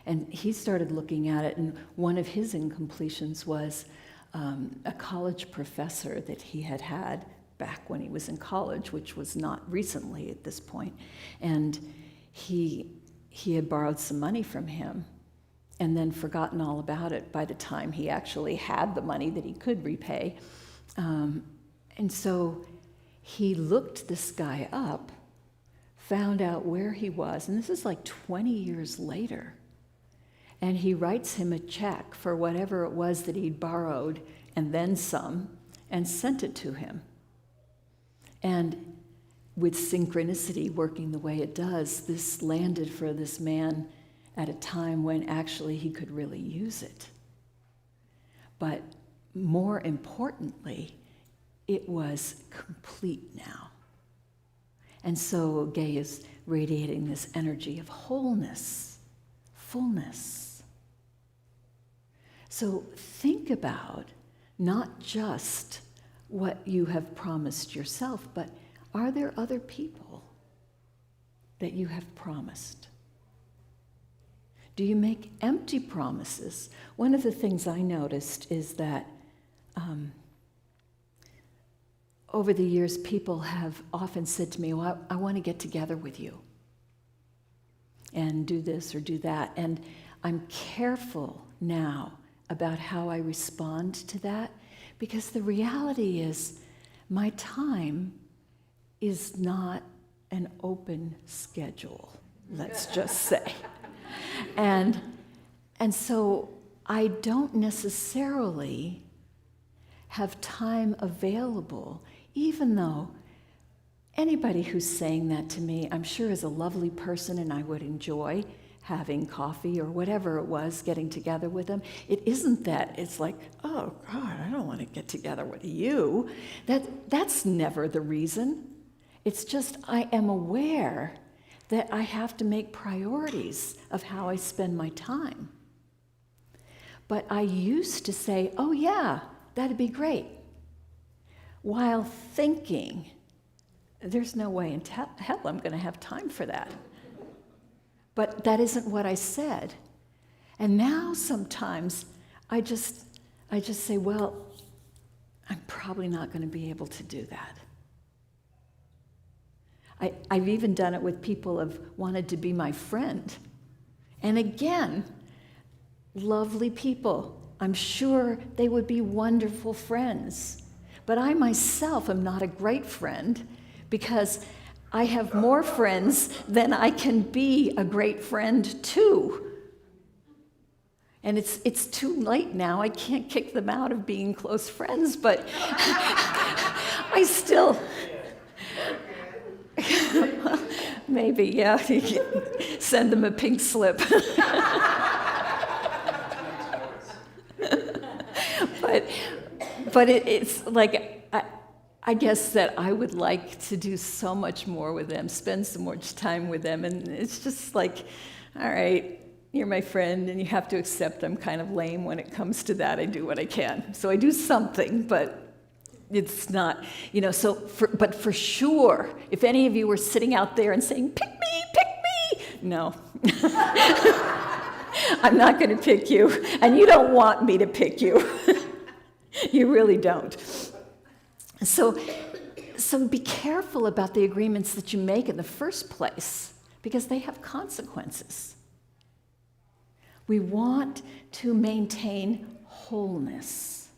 And he started looking at it, and one of his incompletions was a college professor that he had had back when he was in college, which was not recently at this point. And he had borrowed some money from him and then forgotten all about it by the time he actually had the money that he could repay. And so he looked this guy up, found out where he was, and this is like 20 years later. And he writes him a check for whatever it was that he'd borrowed and then some, and sent it to him. And with synchronicity working the way it does, this landed for this man at a time when actually he could really use it. But more importantly, it was complete now. And so Gay is radiating this energy of wholeness, fullness, So think about not just what you have promised yourself, but are there other people that you have promised? Do you make empty promises? One of the things I noticed is that over the years, people have often said to me, well, I want to get together with you and do this or do that. And I'm careful now about how I respond to that, because the reality is my time is not an open schedule, let's just say. And so I don't necessarily have time available, even though anybody who's saying that to me, I'm sure is a lovely person and I would enjoy having coffee or whatever it was, getting together with them. It isn't that it's like, oh God, I don't want to get together with you. That's never the reason. It's just I am aware that I have to make priorities of how I spend my time. But I used to say, oh yeah, that'd be great, while thinking, there's no way in hell I'm going to have time for that. But that isn't what I said. And now sometimes I just say, well, I'm probably not going to be able to do that. I've even done it with people who have wanted to be my friend. And again, lovely people. I'm sure they would be wonderful friends. But I myself am not a great friend because I have more friends than I can be a great friend to. And it's too late now. I can't kick them out of being close friends, but I still... Maybe, yeah. Send them a pink slip. But it's like, I guess that I would like to do so much more with them, spend so much time with them, and it's just like, all right, you're my friend, and you have to accept I'm kind of lame when it comes to that. I do what I can. So I do something, but it's not, but for sure, if any of you were sitting out there and saying, pick me, no. I'm not going to pick you, and you don't want me to pick you. You really don't. So be careful about the agreements that you make in the first place, because they have consequences. We want to maintain wholeness,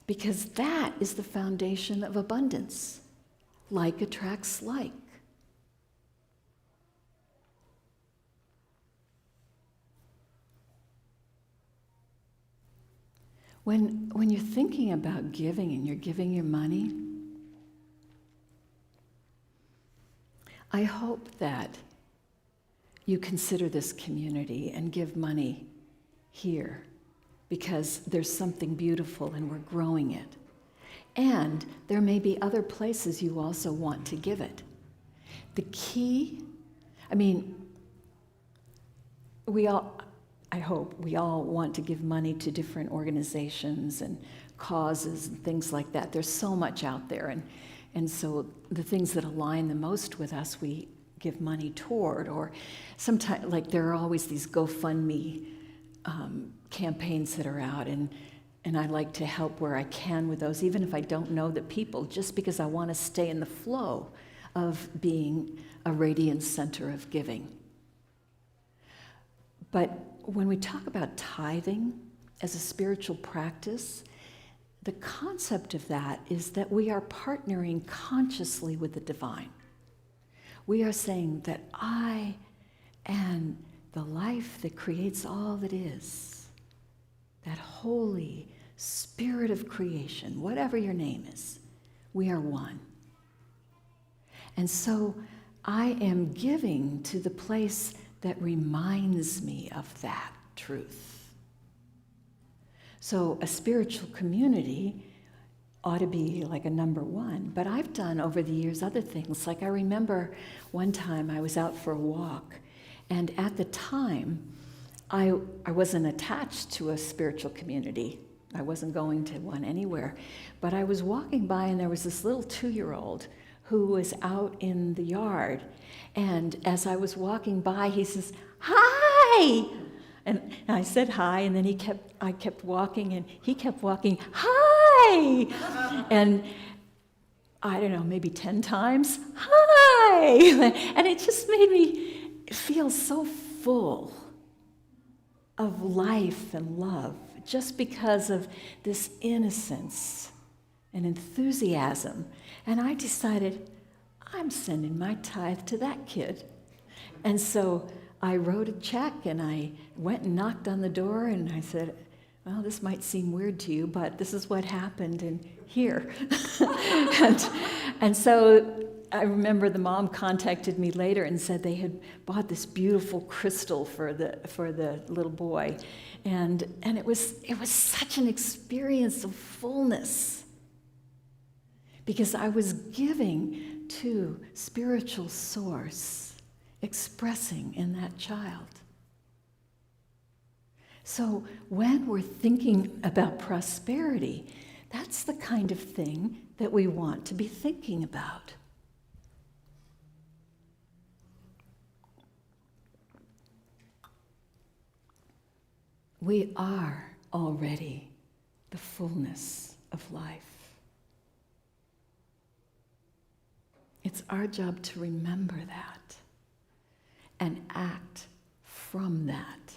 because that is the foundation of abundance. Like attracts like. When you're thinking about giving and you're giving your money, I hope that you consider this community and give money here, because there's something beautiful and we're growing it. And there may be other places you also want to give it. The key, I hope we all want to give money to different organizations and causes and things like that. There's so much out there, and so the things that align the most with us, we give money toward. Or sometimes, like, there are always these GoFundMe campaigns that are out, and I like to help where I can with those, even if I don't know the people, just because I want to stay in the flow of being a radiant center of giving. But when we talk about tithing as a spiritual practice, the concept of that is that we are partnering consciously with the divine. We are saying that I am the life that creates all that is, that holy spirit of creation, whatever your name is, we are one. And so I am giving to the place that reminds me of that truth. So a spiritual community ought to be like a number one. But I've done over the years other things. Like I remember one time I was out for a walk, and at the time I wasn't attached to a spiritual community. I wasn't going to one anywhere. But I was walking by and there was this little 2-year-old who was out in the yard. And as I was walking by, he says, "Hi!" And I said hi, and then I kept walking, and he kept walking, "Hi!" And I don't know, maybe 10 times, "Hi!" And it just made me feel so full of life and love, just because of this innocence and enthusiasm. And I decided, I'm sending my tithe to that kid. And so I wrote a check, and I went and knocked on the door, and I said, well, this might seem weird to you, but this is what happened in here. and so I remember the mom contacted me later and said they had bought this beautiful crystal for the little boy. And it was such an experience of fullness, because I was giving to spiritual source, expressing in that child. So when we're thinking about prosperity, that's the kind of thing that we want to be thinking about. We are already the fullness of life. It's our job to remember that and act from that.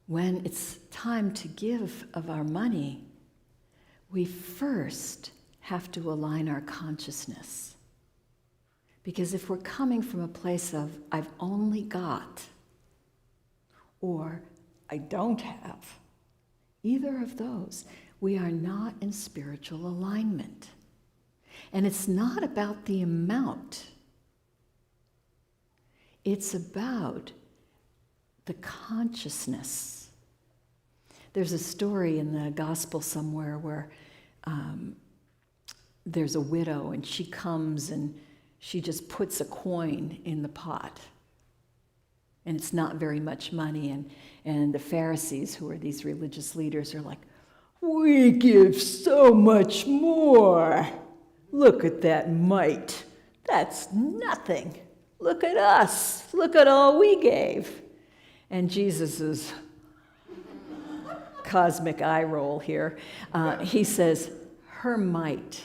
When it's time to give of our money, we first have to align our consciousness. Because if we're coming from a place of, I've only got, or I don't have, either of those, we are not in spiritual alignment. And it's not about the amount. It's about the consciousness. There's a story in the gospel somewhere where there's a widow, and she comes and she just puts a coin in the pot. And it's not very much money. And the Pharisees, who are these religious leaders, are like, we give so much more. Look at that mite. That's nothing. Look at us. Look at all we gave. And Jesus' cosmic eye roll here, he says, her mite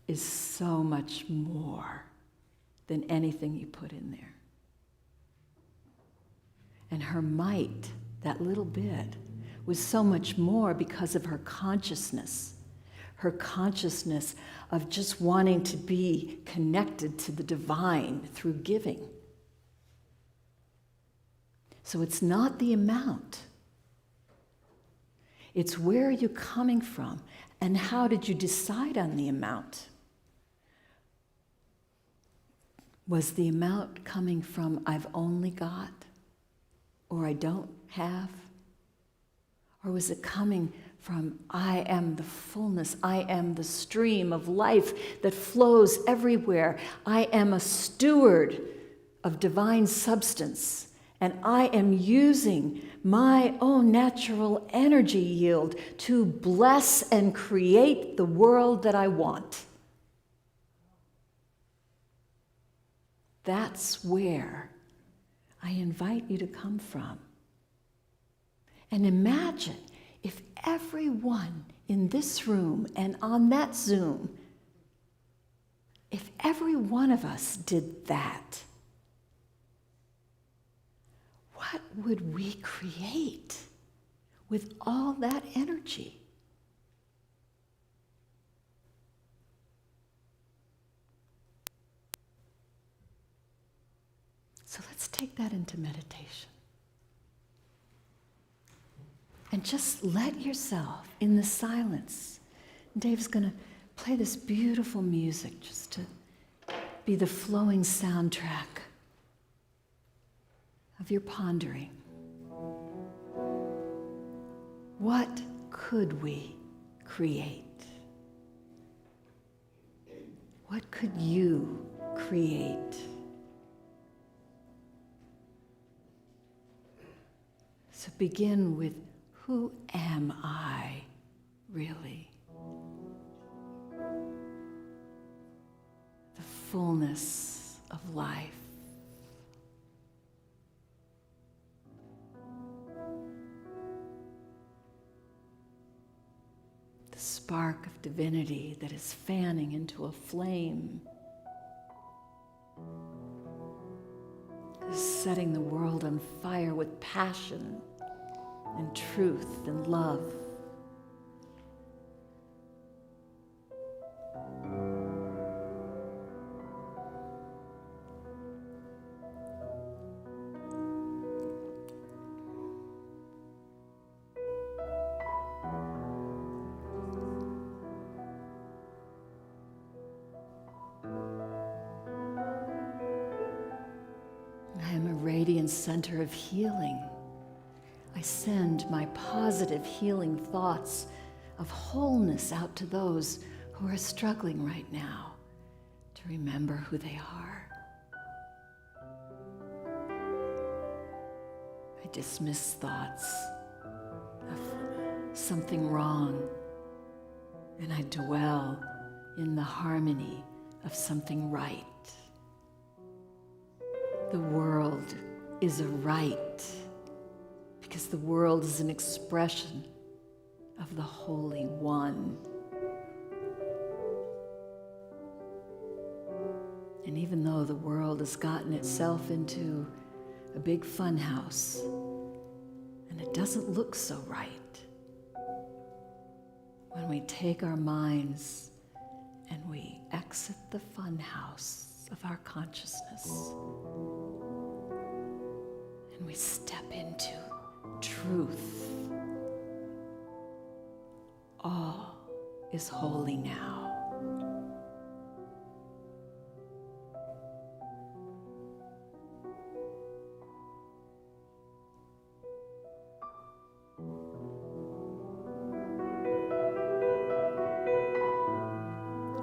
is so much more than anything you put in there. And her mite, that little bit, was so much more because of her consciousness of just wanting to be connected to the divine through giving. So it's not the amount. It's where you're coming from, and how did you decide on the amount? Was the amount coming from I've only got, or I don't have? Or was it coming from I am the fullness, I am the stream of life that flows everywhere, I am a steward of divine substance, and I am using my own natural energy yield to bless and create the world that I want? That's where I invite you to come from. And imagine if everyone in this room and on that Zoom, if every one of us did that, what would we create with all that energy? So let's take that into meditation. And just let yourself, in the silence, Dave's going to play this beautiful music just to be the flowing soundtrack of your pondering. What could we create? What could you create? begin with, who am I really? The fullness of life. The spark of divinity that is fanning into a flame, is setting the world on fire with passion and truth and love. I am a radiant center of healing. I send my positive healing thoughts of wholeness out to those who are struggling right now to remember who they are. I dismiss thoughts of something wrong, and I dwell in the harmony of something right. The world is a right, because the world is an expression of the Holy One. And even though the world has gotten itself into a big fun house, and it doesn't look so right, when we take our minds and we exit the fun house of our consciousness, and we step into truth, all is holy now.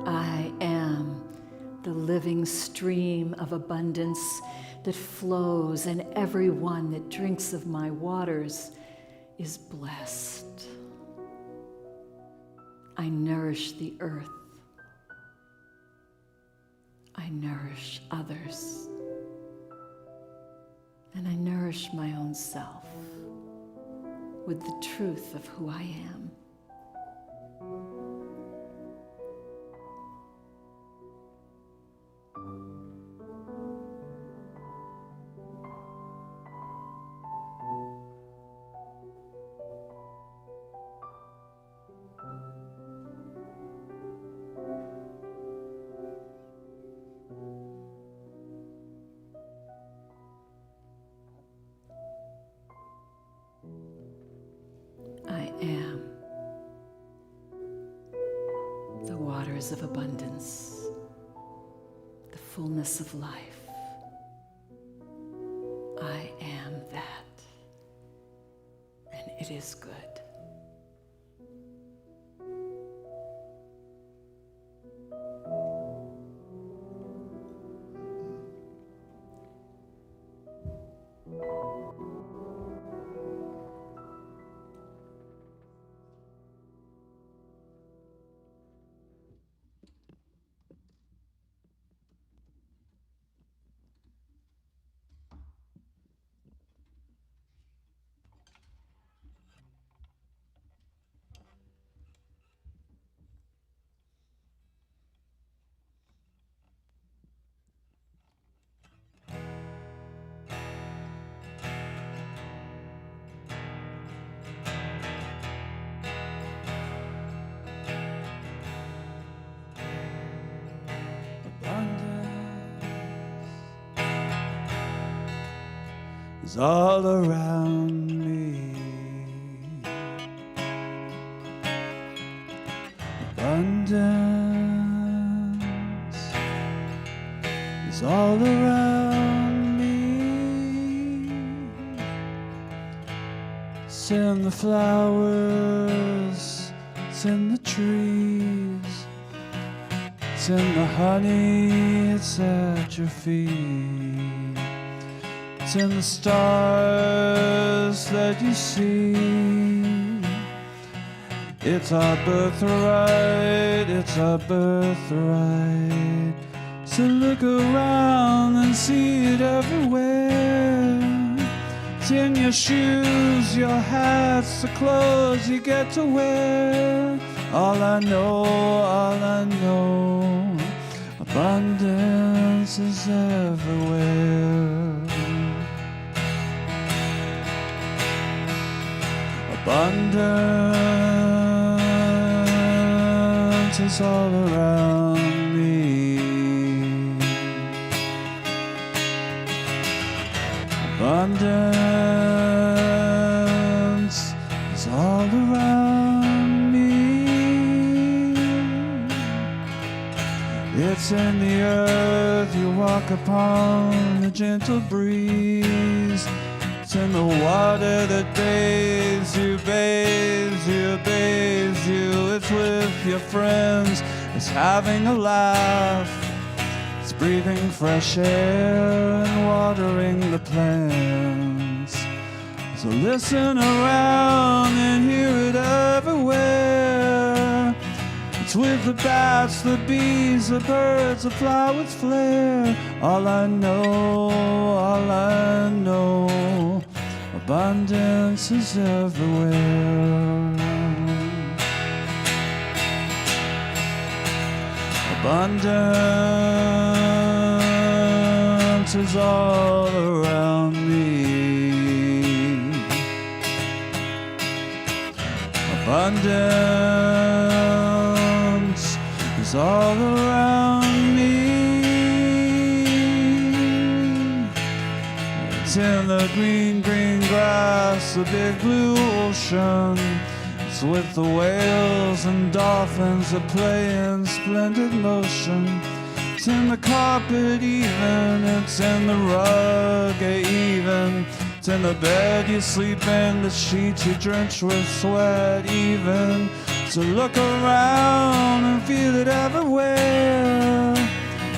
I am the living stream of abundance that flows, and everyone that drinks of my waters is blessed. I nourish the earth. I nourish others. And I nourish my own self with the truth of who I am. I am the waters of abundance, the fullness of life. I am that, and it is good. Is all around me. Abundance is all around me. It's in the flowers, it's in the trees, it's in the honey, it's at your feet. It's in the stars that you see. It's our birthright, it's our birthright. So look around and see it everywhere. It's in your shoes, your hats, the clothes you get to wear. All I know, abundance is everywhere. Abundance is all around me. Abundance is all around me. It's in the earth you walk upon, the gentle breeze. It's in the water that bathes you, bathes you, bathes you. It's with your friends, it's having a laugh. It's breathing fresh air and watering the plants. So listen around and hear it everywhere. It's with the bats, the bees, the birds, the flowers flare. All I know, abundance is everywhere. Abundance is all around me. Abundance is all around me. It's in the green, green grass, the big blue ocean. It's with the whales and dolphins that play in splendid motion. It's in the carpet even, it's in the rug even. It's in the bed you sleep in, the sheets you drench with sweat even. So look around and feel it everywhere.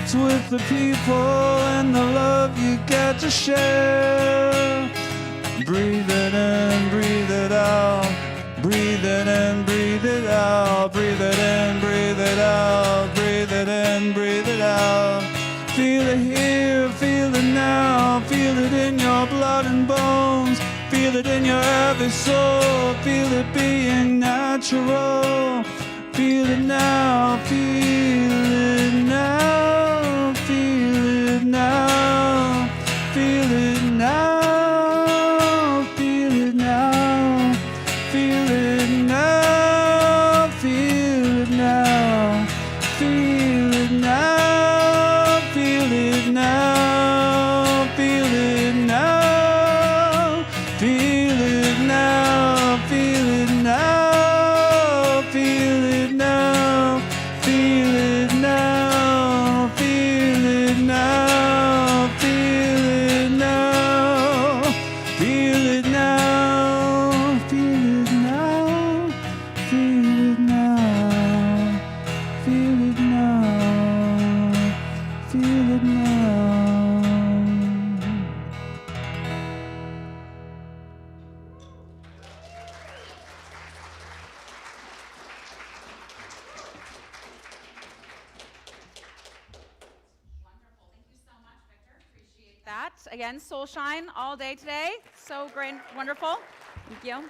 It's with the people and the love you get to share. Breathe it in, breathe it out. Breathe it in, breathe it out. Breathe it in, breathe it out. Breathe it in, breathe it out. Feel it here, feel it now. Feel it in your blood and bones. Feel it in your every soul. Feel it being natural. Feel it now, feel it now. Feel it now, feel it now. Feel it now, feel it now. Feel it now, feel it now. Feel it now, feel it now. Feel it now, feel it now. Feel it now, feel it now. Feel it now, feel it now. Feel it now, feel it now. Feel it now, feel it now. Feel it now. That, again, soul shine all day today. So great, wonderful. Thank you.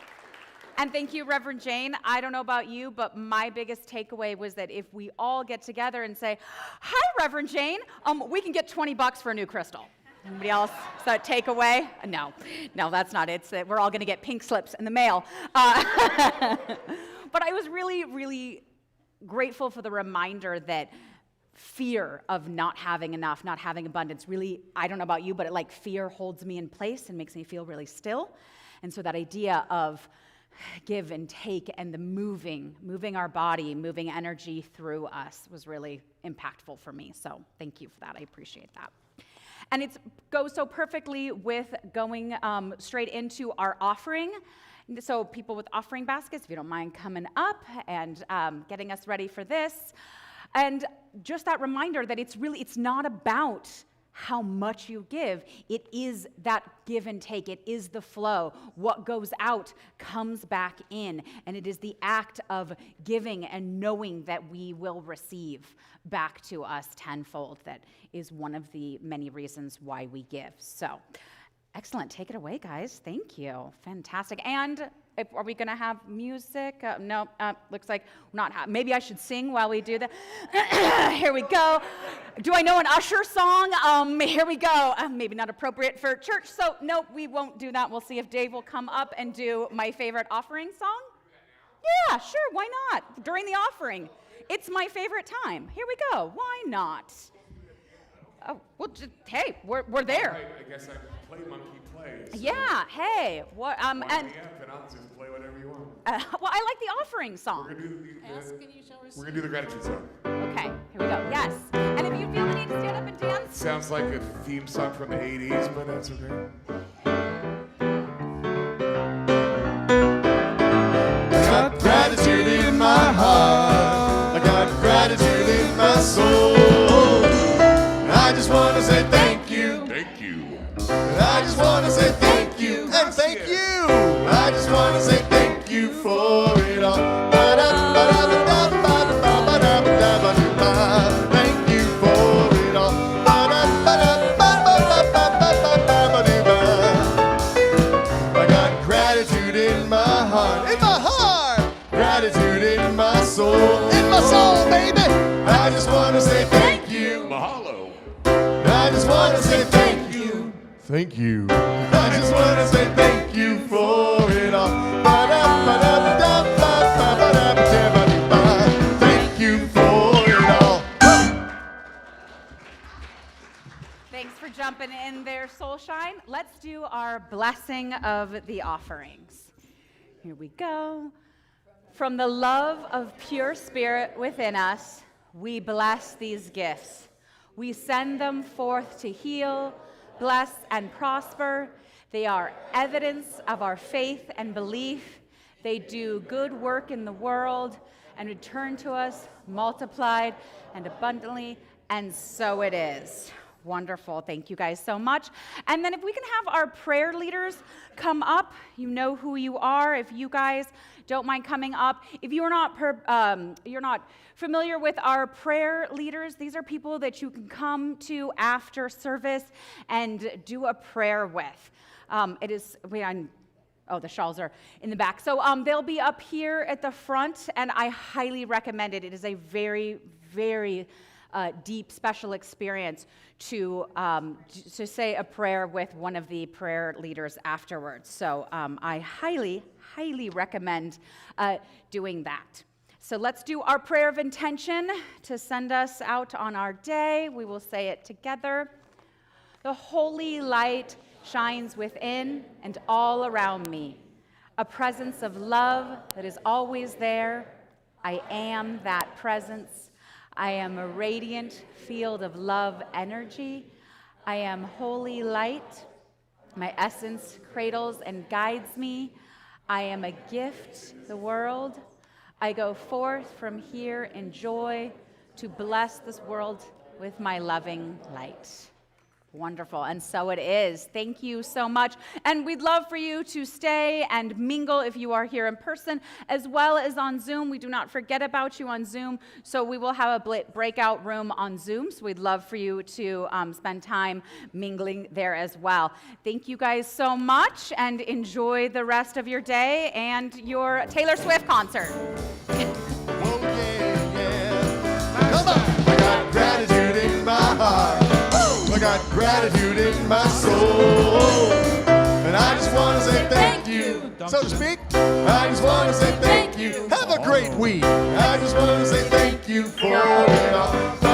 And thank you, Reverend Jane. I don't know about you, but my biggest takeaway was that if we all get together and say, hi, Reverend Jane, we can get $20 for a new crystal. Anybody else? Is that takeaway? No, that's not it. It's that we're all going to get pink slips in the mail. But I was really, really grateful for the reminder that fear of not having enough, not having abundance, really, I don't know about you, but fear holds me in place and makes me feel really still. And so that idea of give and take and the moving our body, moving energy through us was really impactful for me. So thank you for that. I appreciate that. And it goes so perfectly with going straight into our offering. So people with offering baskets, if you don't mind coming up and getting us ready for this. And just that reminder that it's not about how much you give. It is that give and take. It is the flow. What goes out comes back in. And it is the act of giving and knowing that we will receive back to us tenfold that is one of the many reasons why we give. So, excellent. Take it away, guys. Thank you. Fantastic. And are we going to have music? No, looks like we're not. Maybe I should sing while we do that. Here we go. Do I know an Usher song? Here we go. Maybe not appropriate for church, so no, we won't do that. We'll see if Dave will come up and do my favorite offering song. Yeah, sure. Why not? During the offering. It's my favorite time. Here we go. Why not? Oh, well, hey, we're there. I guess I play monkey play. So yeah. Hey. What? and I'll just play whatever you want. Well, I like the offering song. We're gonna do the gratitude song. Okay. Here we go. Yes. And if you feel the need to stand up and dance. Sounds like a theme song from the '80s, but that's okay. I got gratitude in my heart. I got gratitude in my soul. I just want to say thank you. Thank you. I just want to say thank you. And thank you. I just want to say thank you for it all. Thank you for it all. I got gratitude in my heart. In my heart. Gratitude in my soul. In my soul, baby. I just want to say thank you. Mahalo. I just want to say thank you. Thank you. I just want to say thank you for it all. Thank you for it all. Thanks for jumping in there, Soulshine. Let's do our blessing of the offerings. Here we go. From the love of pure spirit within us, we bless these gifts. We send them forth to heal, bless, and prosper. They are evidence of our faith and belief. They do good work in the world and return to us multiplied and abundantly, and so it is. Wonderful. Thank you guys so much. And then if we can have our prayer leaders come up, you know who you are. If you guys don't mind coming up. If you're not familiar with our prayer leaders, these are people that you can come to after service and do a prayer with. The shawls are in the back. So they'll be up here at the front, and I highly recommend it. It is a very, very deep, special experience to say a prayer with one of the prayer leaders afterwards. So I highly, highly recommend doing that. So let's do our prayer of intention to send us out on our day. We will say it together. The holy light shines within and all around me, a presence of love that is always there. I am that presence. I am a radiant field of love energy. I am holy light. My essence cradles and guides me. I am a gift to the world. I go forth from here in joy to bless this world with my loving light. Wonderful, and so it is. Thank you so much. And we'd love for you to stay and mingle if you are here in person, as well as on Zoom. We do not forget about you on Zoom, so we will have a breakout room on Zoom, so we'd love for you to spend time mingling there as well. Thank you guys so much, and enjoy the rest of your day and your Taylor Swift concert. Oh, yeah, yeah. Come on. I got gratitude in my heart. I got gratitude in my soul, and I just want to say thank you, so to speak. I just want to say thank you. Have a great week. I just want to say thank you for it all.